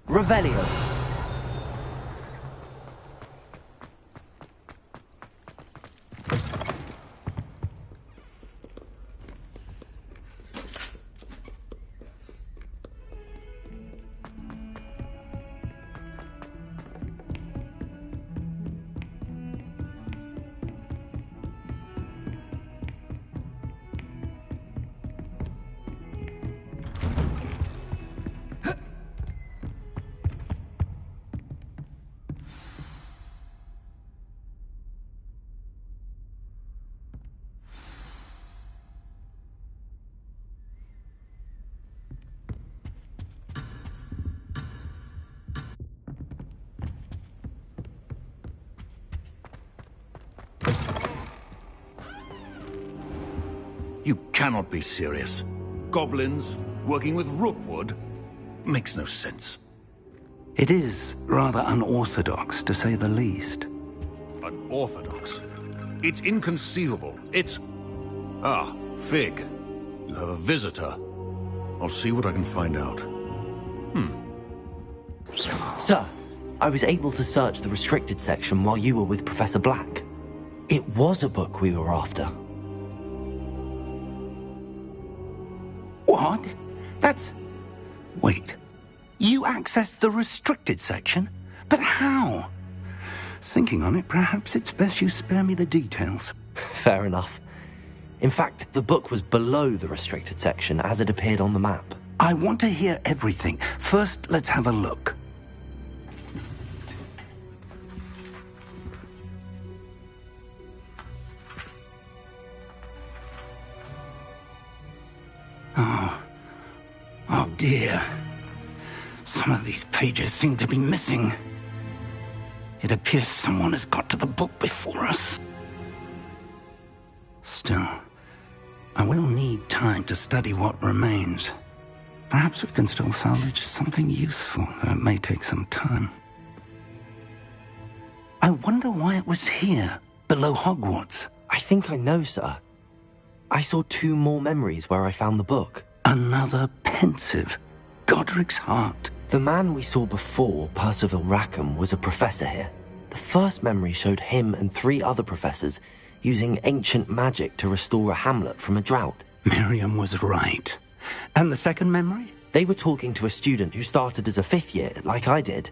Revelio. You cannot be serious. Goblins working with Rookwood? Makes no sense. It is rather unorthodox, to say the least. Unorthodox? It's inconceivable. It's... Ah, Fig. You have a visitor. I'll see what I can find out. Sir, I was able to search the restricted section while you were with Professor Black. It was a book we were after. What? That's... Wait. You accessed the restricted section? But how? Thinking on it, perhaps it's best you spare me the details. Fair enough. In fact, the book was below the restricted section as it appeared on the map. I want to hear everything. First, let's have a look. Oh dear. Some of these pages seem to be missing. It appears someone has got to the book before us. Still, I will need time to study what remains. Perhaps we can still salvage something useful, though it may take some time. I wonder why it was here, below Hogwarts. I think I know, sir. I saw 2 more memories where I found the book. Another pensive. Godric's heart. The man we saw before, Percival Rackham, was a professor here. The first memory showed him and 3 other professors using ancient magic to restore a hamlet from a drought. Miriam was right. And the second memory? They were talking to a student who started as a 5th year, like I did.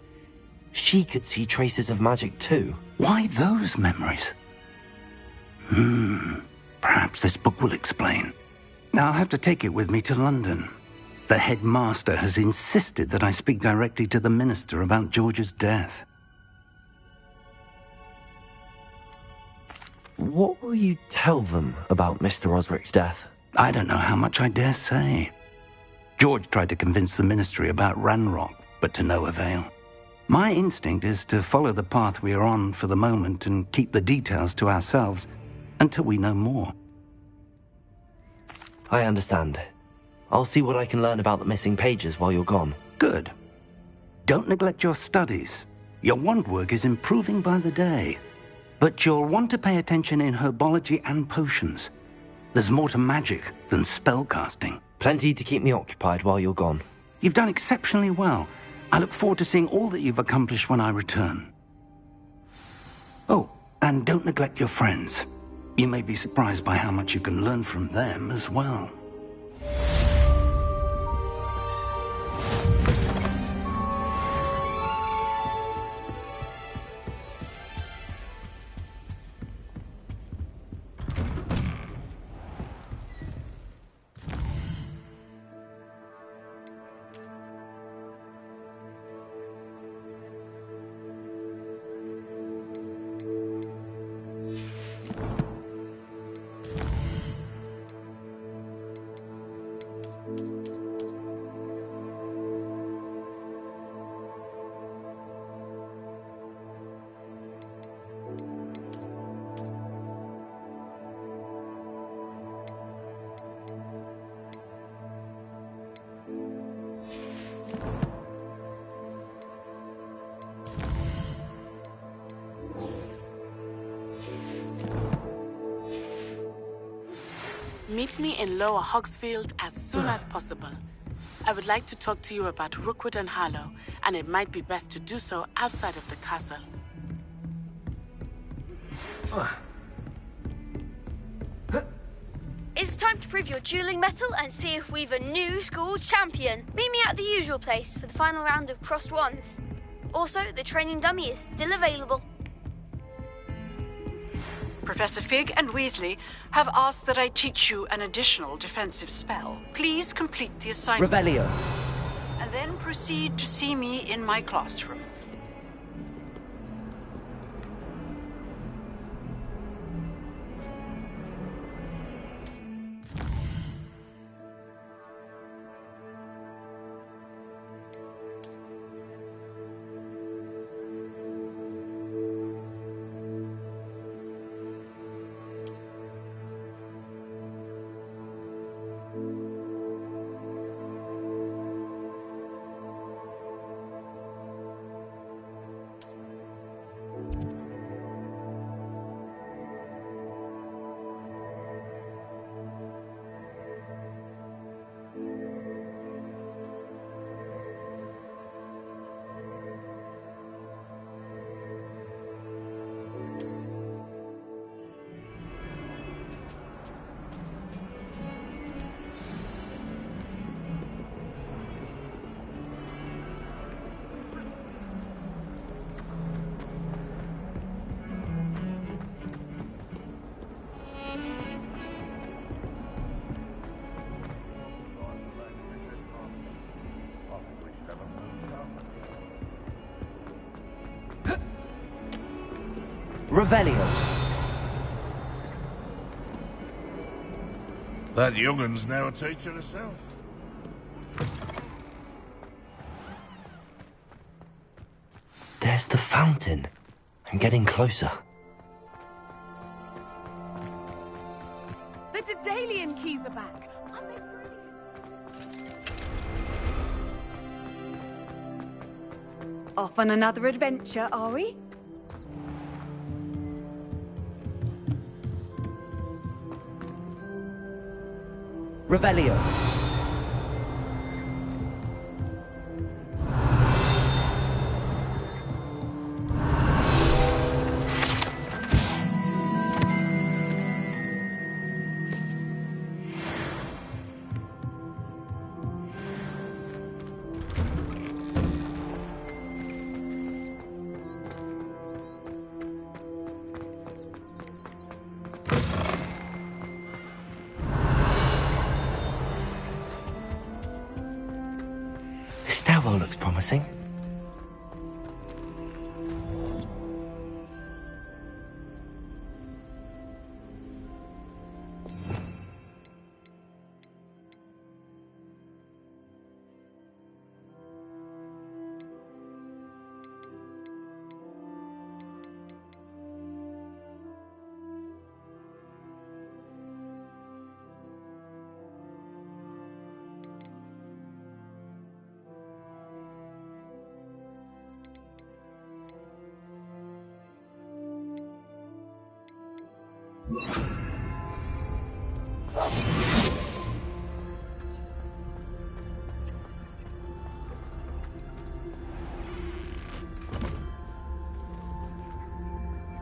She could see traces of magic too. Why those memories? Perhaps this book will explain. Now I'll have to take it with me to London. The headmaster has insisted that I speak directly to the minister about George's death. What will you tell them about Mr. Osric's death? I don't know how much I dare say. George tried to convince the ministry about Ranrock, but to no avail. My instinct is to follow the path we are on for the moment and keep the details to ourselves until we know more. I understand. I'll see what I can learn about the missing pages while you're gone. Good. Don't neglect your studies. Your wand work is improving by the day. But you'll want to pay attention in herbology and potions. There's more to magic than spellcasting. Plenty to keep me occupied while you're gone. You've done exceptionally well. I look forward to seeing all that you've accomplished when I return. Oh, and don't neglect your friends. You may be surprised by how much you can learn from them as well. Meet me in Lower Hogsfield as soon as possible. I would like to talk to you about Rookwood and Harlow, and it might be best to do so outside of the castle. It's time to prove your dueling mettle and see if we've a new school champion. Meet me at the usual place for the final round of crossed wands. Also, the training dummy is still available. Professor Fig and Weasley have asked that I teach you an additional defensive spell. Please complete the assignment. Revelio. And then proceed to see me in my classroom. Revelio. That young'un's now a teacher herself. There's the fountain. I'm getting closer. The Daedalian keys are back. Aren't they brilliant? Off on another adventure, are we? Revelio. This stairwell looks promising.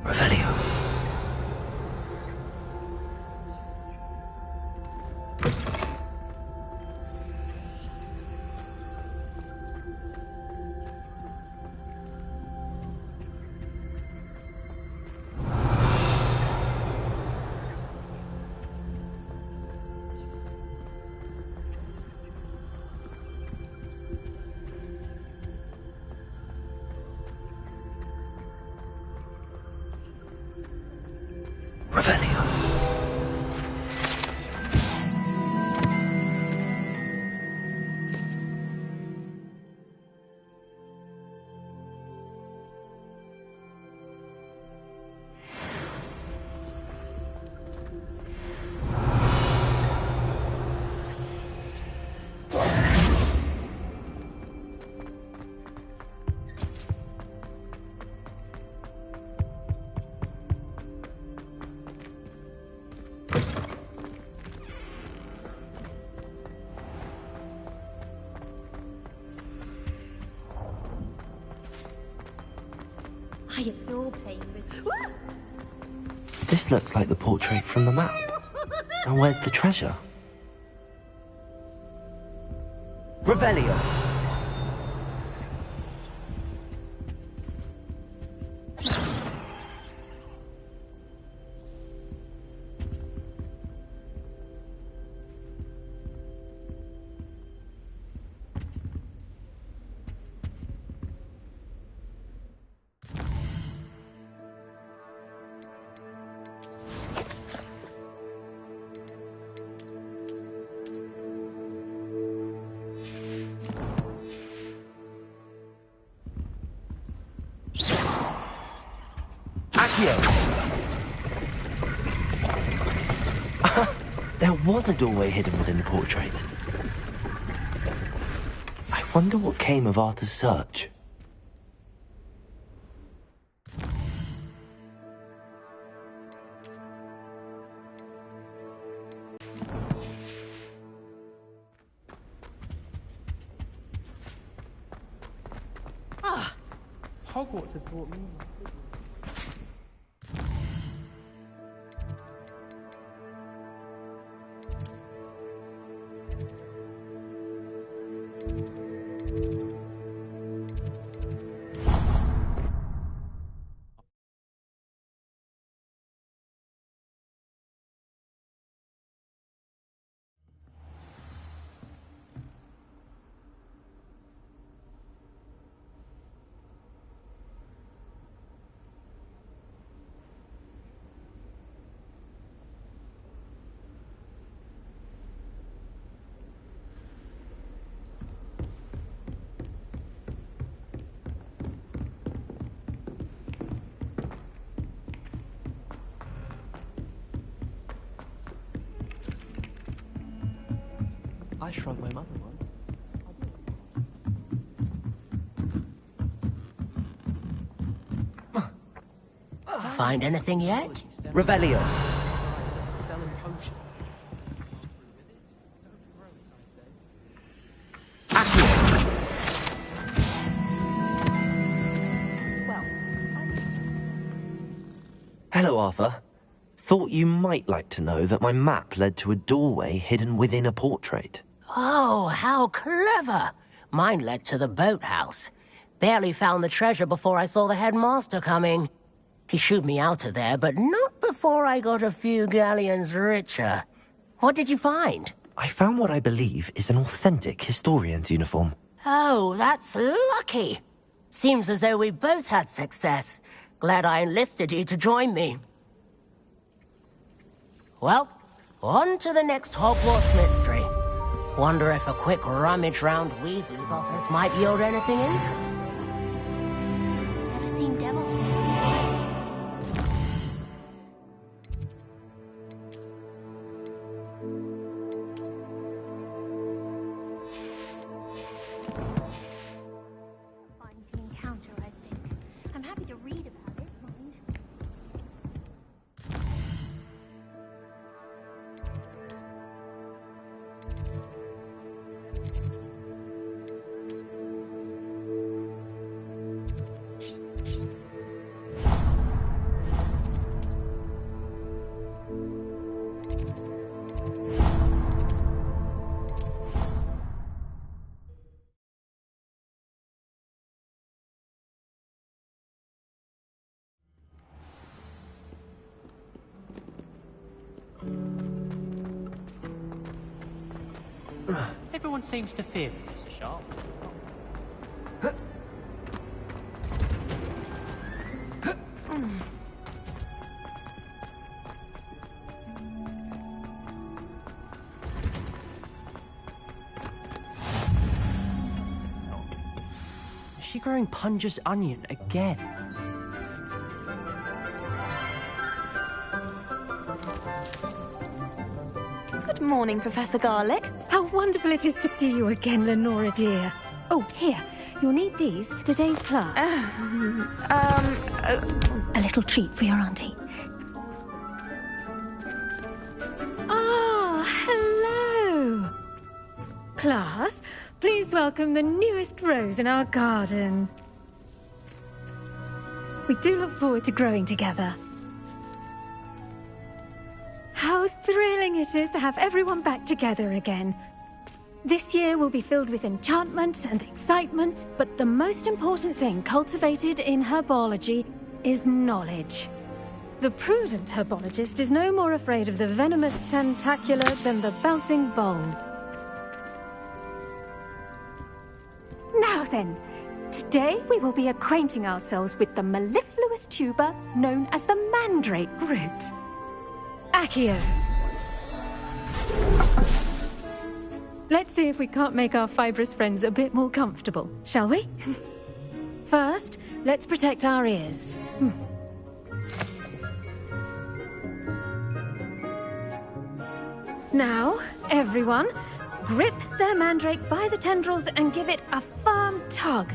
Revelio. Revelio. I adore playing with... This looks like the portrait from the map. Now where's the treasure? Revelio. There was a doorway hidden within the portrait. I wonder what came of Arthur's search. Ah! Hogwarts had brought me. I shrunk my mother once. Find anything yet? Revelio. Hello, Arthur. Thought you might like to know that my map led to a doorway hidden within a portrait. Oh, how clever! Mine led to the boathouse. Barely found the treasure before I saw the headmaster coming. He shooed me out of there, but not before I got a few galleons richer. What did you find? I found what I believe is an authentic historian's uniform. Oh, that's lucky. Seems as though we both had success. Glad I enlisted you to join me. Well, on to the next Hogwarts mystery. Wonder if a quick rummage round Weasley's office might yield anything in? Never seen Devil's Snake. Find the encounter, I think. I'm happy to read about it, mind. Everyone seems to fear Professor Sharp. Is she growing Punja's onion again? Good morning, Professor Garlick. How wonderful it is to see you again, Lenora dear. Oh, here. You'll need these for today's class. A little treat for your auntie. Ah, hello. Class, please welcome the newest rose in our garden. We do look forward to growing together. How thrilling it is to have everyone back together again. This year will be filled with enchantment and excitement, but the most important thing cultivated in herbology is knowledge. The prudent herbologist is no more afraid of the venomous tentacula than the bouncing bulb. Now then, today we will be acquainting ourselves with the mellifluous tuber known as the mandrake root. Accio. Let's see if we can't make our fibrous friends a bit more comfortable, shall we? First, let's protect our ears. Now, everyone, grip their mandrake by the tendrils and give it a firm tug.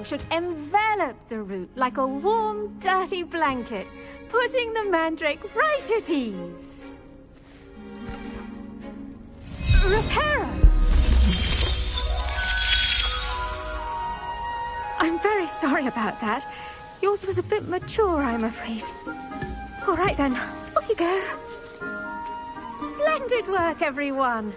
Should envelop the root like a warm, dirty blanket, putting the mandrake right at ease. Reparo! I'm very sorry about that. Yours was a bit mature, I'm afraid. All right then, off you go. Splendid work, everyone.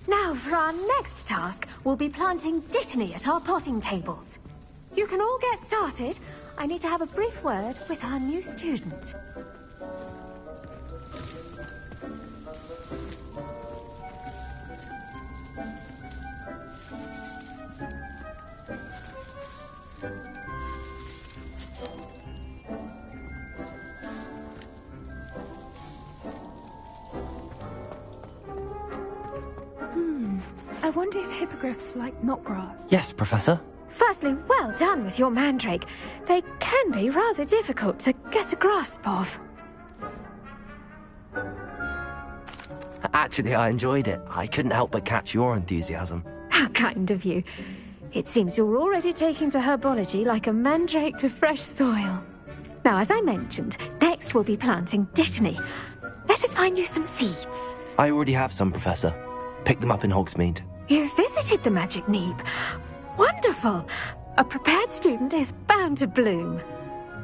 Now Now, for our next task, we'll be planting Dittany at our potting tables. You can all get started. I need to have a brief word with our new student. I wonder if hippogriffs like knotgrass. Yes, Professor. Firstly, well done with your mandrake. They can be rather difficult to get a grasp of. Actually, I enjoyed it. I couldn't help but catch your enthusiasm. How kind of you. It seems you're already taking to herbology like a mandrake to fresh soil. Now, as I mentioned, next we'll be planting Dittany. Let us find you some seeds. I already have some, Professor. Picked them up in Hogsmeade. You visited the Magic Neep. Wonderful! A prepared student is bound to bloom.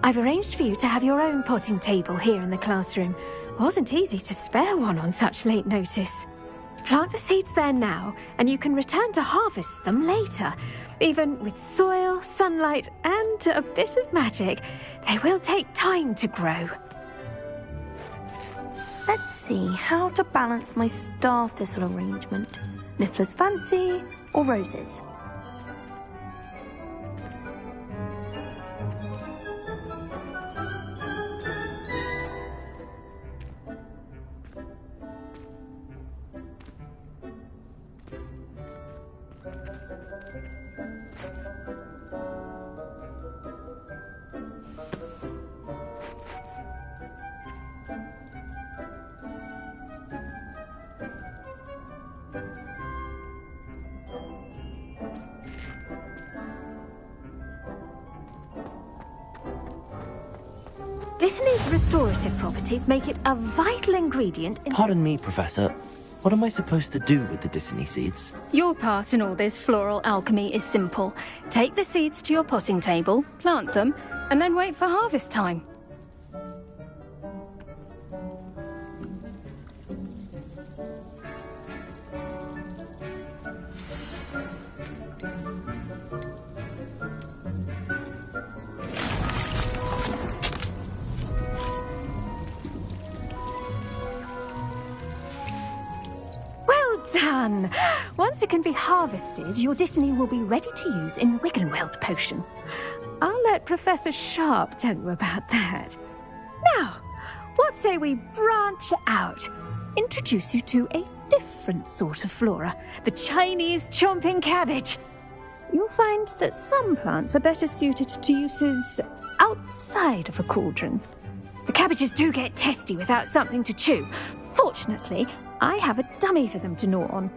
I've arranged for you to have your own potting table here in the classroom. Wasn't easy to spare one on such late notice. Plant the seeds there now, and you can return to harvest them later. Even with soil, sunlight, and a bit of magic, they will take time to grow. Let's see how to balance my star thistle arrangement. Niffler's fancy or roses? Dittany's restorative properties make it a vital ingredient in... Pardon me, Professor. What am I supposed to do with the Dittany seeds? Your part in all this floral alchemy is simple. Take the seeds to your potting table, plant them, and then wait for harvest time. Done! Once it can be harvested, your Dittany will be ready to use in Wiggenweld potion. I'll let Professor Sharp tell you about that. Now, what say we branch out? Introduce you to a different sort of flora, the Chinese chomping cabbage. You'll find that some plants are better suited to uses outside of a cauldron. The cabbages do get testy without something to chew. Fortunately, I have a dummy for them to gnaw on.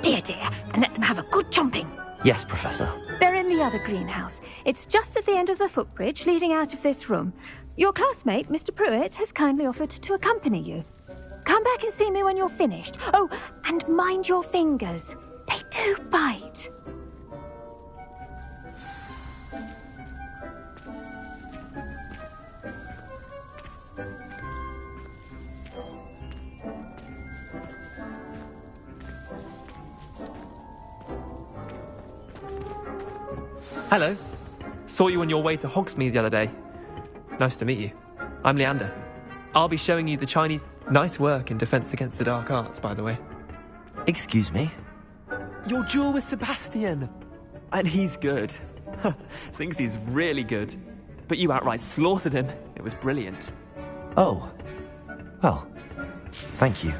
Be a dear and let them have a good chomping. Yes, Professor. They're in the other greenhouse. It's just at the end of the footbridge leading out of this room. Your classmate, Mr. Pruitt, has kindly offered to accompany you. Come back and see me when you're finished. Oh, and mind your fingers. They do bite. Hello. Saw you on your way to Hogsmeade the other day. Nice to meet you. I'm Leander. I'll be showing you the Chinese... Nice work in Defense Against the Dark Arts, by the way. Excuse me? Your duel with Sebastian. And he's good. Thinks he's really good. But you outright slaughtered him. It was brilliant. Oh. Well, thank you.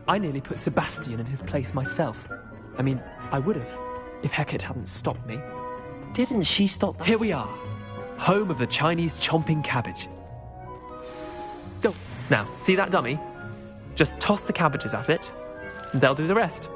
I nearly put Sebastian in his place myself. I mean, I would have, if Hecate hadn't stopped me. Didn't she stop? Here we are. Home of the Chinese chomping cabbage. Go. Now, see that dummy? Just toss the cabbages at it, and they'll do the rest.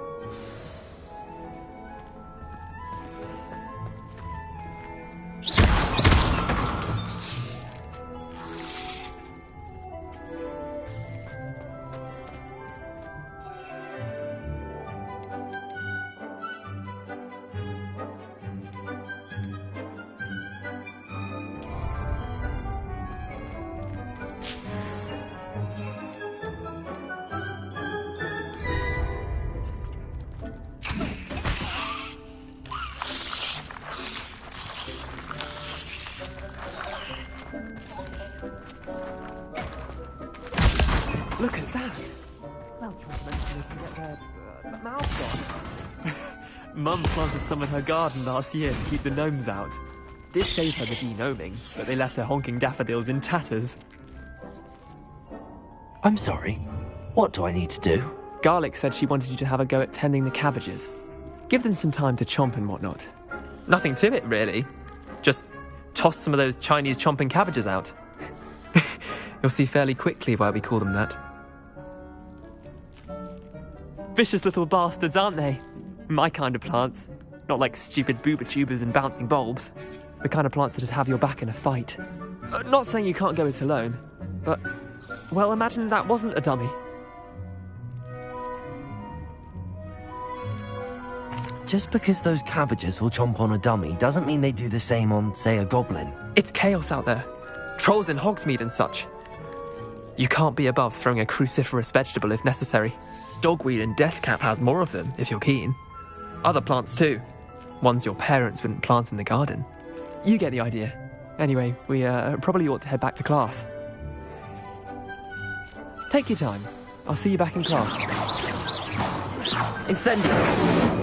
Well, eventually they can get their mouth on. Mum planted some in her garden last year to keep the gnomes out. Did save her the de-gnoming, but they left her honking daffodils in tatters. I'm sorry. What do I need to do? Garlic said she wanted you to have a go at tending the cabbages. Give them some time to chomp and whatnot. Nothing to it, really. Just toss some of those Chinese chomping cabbages out. You'll see fairly quickly why we call them that. Vicious little bastards, aren't they? My kind of plants. Not like stupid booba tubers and bouncing bulbs. The kind of plants that'd have your back in a fight. Not saying you can't go it alone, but... well, imagine that wasn't a dummy. Just because those cabbages will chomp on a dummy doesn't mean they do the same on, say, a goblin. It's chaos out there. Trolls in Hogsmeade and such. You can't be above throwing a cruciferous vegetable if necessary. Dogweed and deathcap has more of them, if you're keen. Other plants too. Ones your parents wouldn't plant in the garden. You get the idea. Anyway, we probably ought to head back to class. Take your time. I'll see you back in class. Incendio!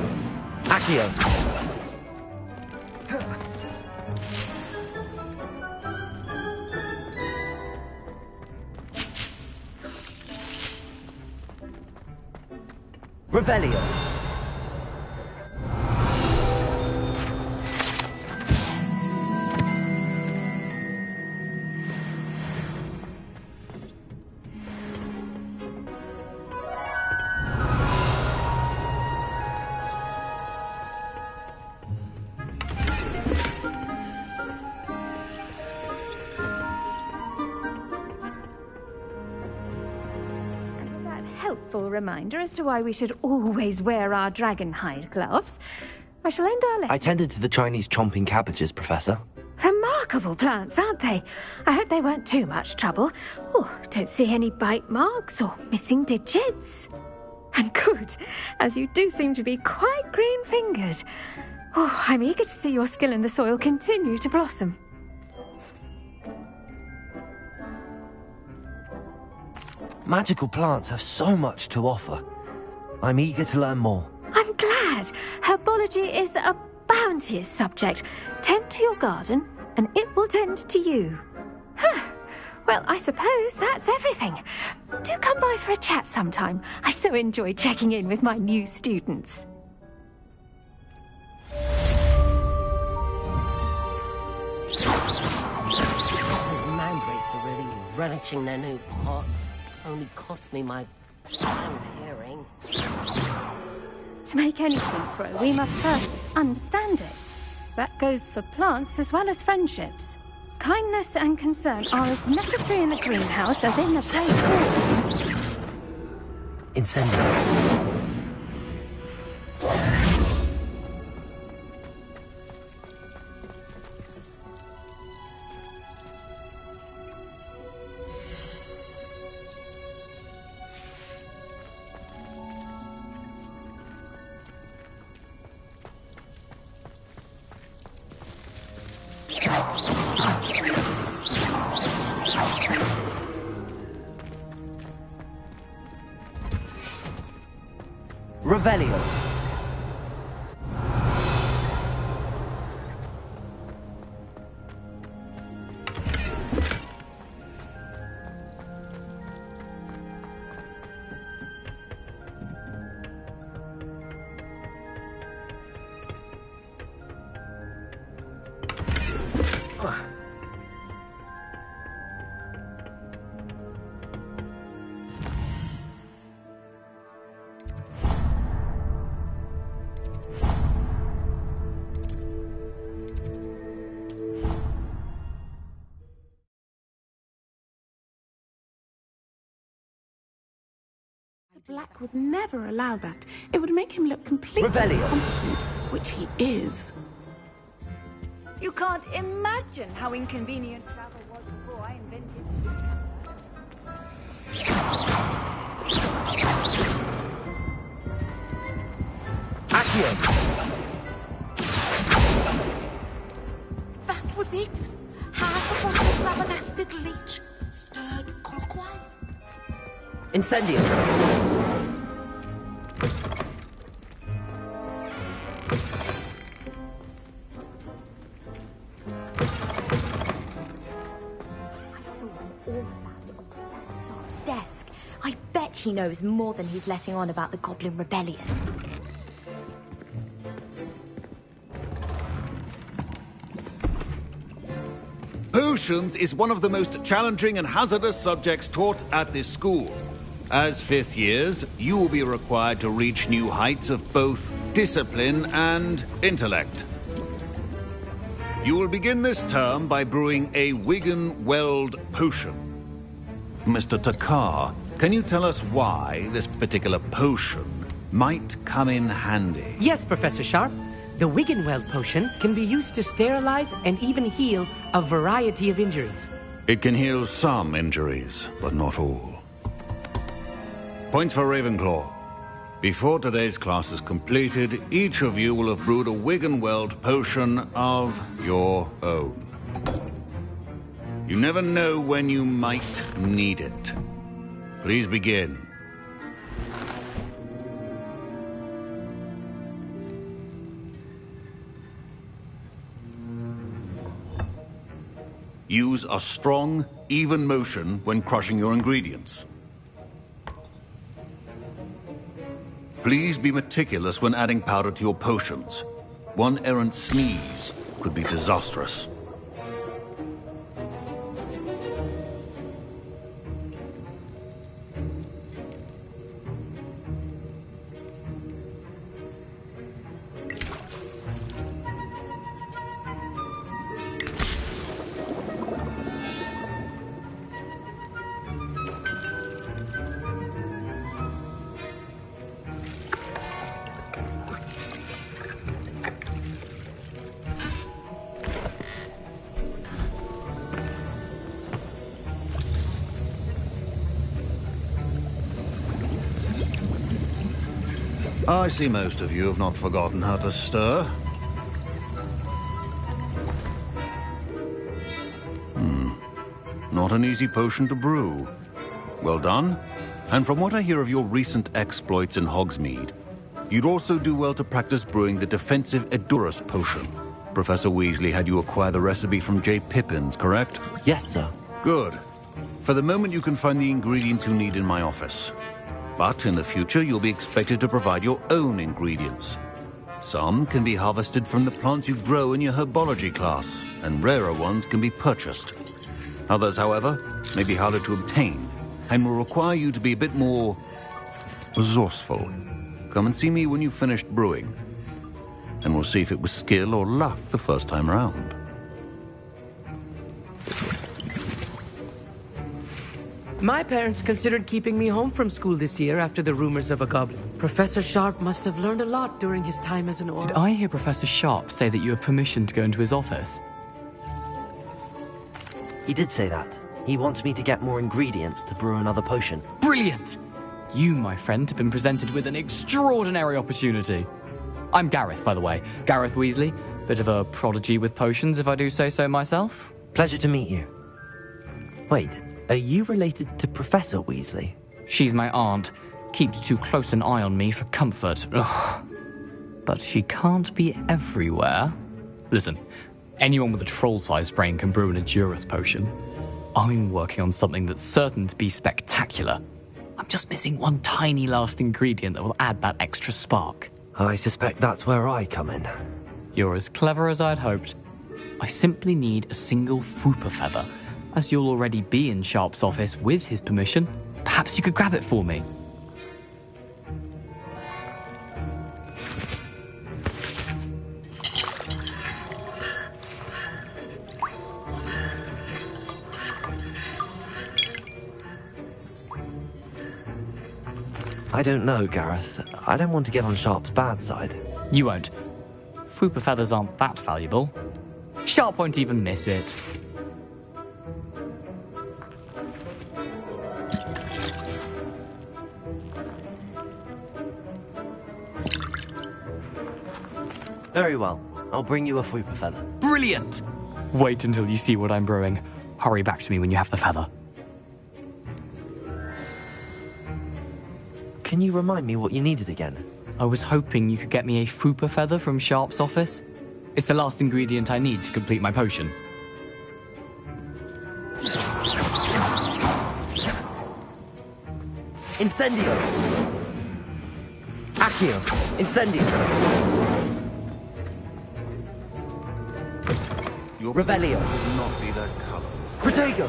Accio! Revelio! Helpful reminder as to why we should always wear our dragon hide gloves. I shall end our lesson. I tended to the Chinese chomping cabbages, Professor. Remarkable plants, aren't they? I hope they weren't too much trouble. Oh, don't see any bite marks or missing digits. And good, as you do seem to be quite green-fingered. Oh, I'm eager to see your skill in the soil continue to blossom. Magical plants have so much to offer. I'm eager to learn more. I'm glad. Herbology is a bounteous subject. Tend to your garden, and it will tend to you. Well, I suppose that's everything. Do come by for a chat sometime. I so enjoy checking in with my new students. Those mandrakes are really relishing their new pots. Only cost me my bland hearing. To make anything grow, we must first understand it. That goes for plants as well as friendships. Kindness and concern are as necessary in the greenhouse as in the playground. Incendio. Revelio. Black would never allow that. It would make him look completely incompetent, which he is. You can't imagine how inconvenient travel was before I invented That was it. Half of the flabbergasted leech stirred clockwise. Incendio. bet he knows more than he's letting on about the Goblin Rebellion. Potions is one of the most challenging and hazardous subjects taught at this school. As fifth years, you will be required to reach new heights of both discipline and intellect. You will begin this term by brewing a Wiggenweld potion. Mr. Takar, can you tell us why this particular potion might come in handy? Yes, Professor Sharp. The Wiggenweld potion can be used to sterilize and even heal a variety of injuries. It can heal some injuries, but not all. Points for Ravenclaw. Before today's class is completed, each of you will have brewed a Wiggenweld potion of your own. You never know when you might need it. Please begin. Use a strong, even motion when crushing your ingredients. Please be meticulous when adding powder to your potions. One errant sneeze could be disastrous. I see most of you have not forgotten how to stir. Not an easy potion to brew. Well done. And from what I hear of your recent exploits in Hogsmeade, you'd also do well to practice brewing the defensive Edurus potion. Professor Weasley had you acquire the recipe from J. Pippins, correct? Yes, sir. Good. For the moment, you can find the ingredients you need in my office. But in the future, you'll be expected to provide your own ingredients. Some can be harvested from the plants you grow in your herbology class, and rarer ones can be purchased. Others, however, may be harder to obtain, and will require you to be a bit more resourceful. Come and see me when you've finished brewing, and we'll see if it was skill or luck the first time round. My parents considered keeping me home from school this year after the rumors of a goblin. Professor Sharp must have learned a lot during his time as an Auror. Did I hear Professor Sharp say that you have permission to go into his office? He did say that. He wants me to get more ingredients to brew another potion. Brilliant! You, my friend, have been presented with an extraordinary opportunity. I'm Gareth, by the way. Gareth Weasley. Bit of a prodigy with potions, if I do say so myself. Pleasure to meet you. Wait, are you related to Professor Weasley? She's my aunt. Keeps too close an eye on me for comfort. Ugh. But she can't be everywhere. Listen, anyone with a troll-sized brain can brew an Edurus potion. I'm working on something that's certain to be spectacular. I'm just missing one tiny last ingredient that will add that extra spark. I suspect that's where I come in. You're as clever as I'd hoped. I simply need a single Fwooper feather. As you'll already be in Sharp's office with his permission, perhaps you could grab it for me. I don't know, Gareth. I don't want to get on Sharp's bad side. You won't. Fwooper feathers aren't that valuable. Sharp won't even miss it. Very well. I'll bring you a Fwooper feather. Brilliant! Wait until you see what I'm brewing. Hurry back to me when you have the feather. Can you remind me what you needed again? I was hoping you could get me a Fwooper feather from Sharp's office. It's the last ingredient I need to complete my potion. Incendio! Accio! Incendio! Your Revelio! will not be that color. Protego!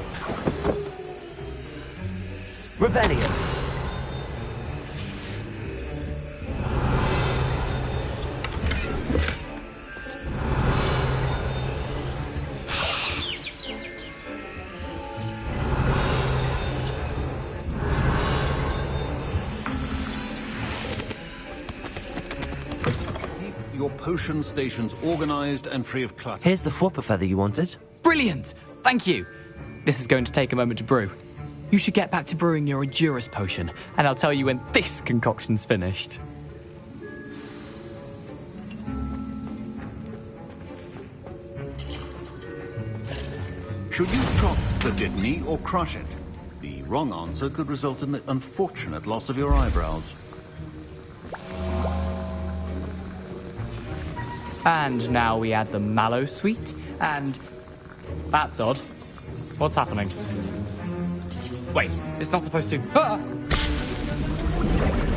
Revelio! Your potion stations organized and free of clutter. Here's the Fwopper feather you wanted. Brilliant! Thank you! This is going to take a moment to brew. You should get back to brewing your Endurus potion, and I'll tell you when this concoction's finished. Should you chop the Didney or crush it? The wrong answer could result in the unfortunate loss of your eyebrows. And now we add the mallow sweet, and... That's odd. What's happening? Wait, it's not supposed to... Ah!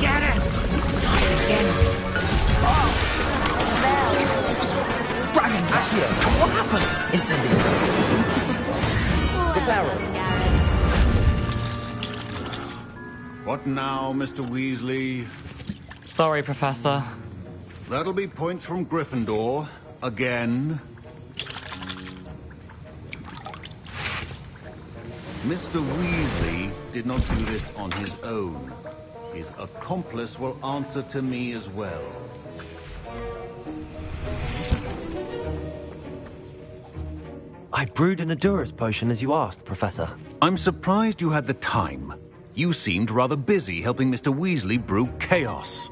Get it! Oh! Dragon Accio! What happened? Incendio! The barrel! What now, Mr. Weasley? Sorry, Professor. That'll be points from Gryffindor. Again. Mr. Weasley did not do this on his own. His accomplice will answer to me as well. I brewed an Endurus potion as you asked, Professor. I'm surprised you had the time. You seemed rather busy helping Mr. Weasley brew chaos.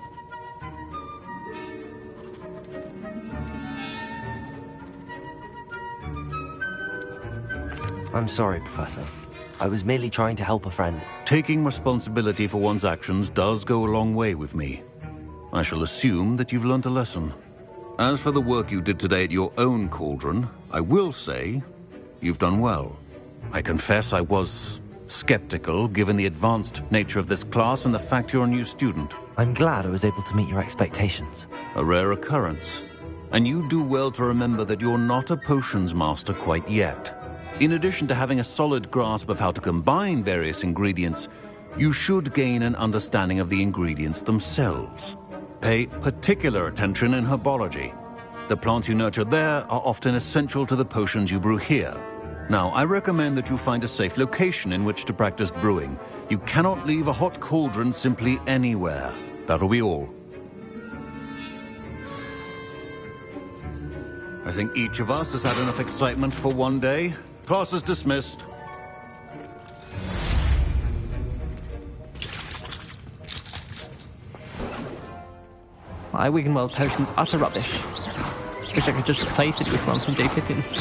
I'm sorry, Professor. I was merely trying to help a friend. Taking responsibility for one's actions does go a long way with me. I shall assume that you've learnt a lesson. As for the work you did today at your own cauldron, I will say you've done well. I confess I was skeptical, given the advanced nature of this class and the fact you're a new student. I'm glad I was able to meet your expectations. A rare occurrence. And you do well to remember that you're not a potions master quite yet. In addition to having a solid grasp of how to combine various ingredients, you should gain an understanding of the ingredients themselves. Pay particular attention in herbology. The plants you nurture there are often essential to the potions you brew here. Now, I recommend that you find a safe location in which to practice brewing. You cannot leave a hot cauldron simply anywhere. That'll be all. I think each of us has had enough excitement for one day. Class is dismissed. My Wiggenweld potion's utter rubbish. Wish I could just replace it with one from J. Pippin's.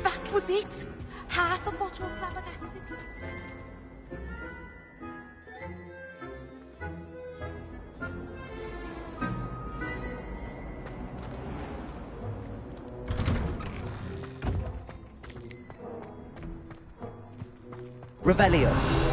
That was it? Half a bottle of flabbergasted. Revelio.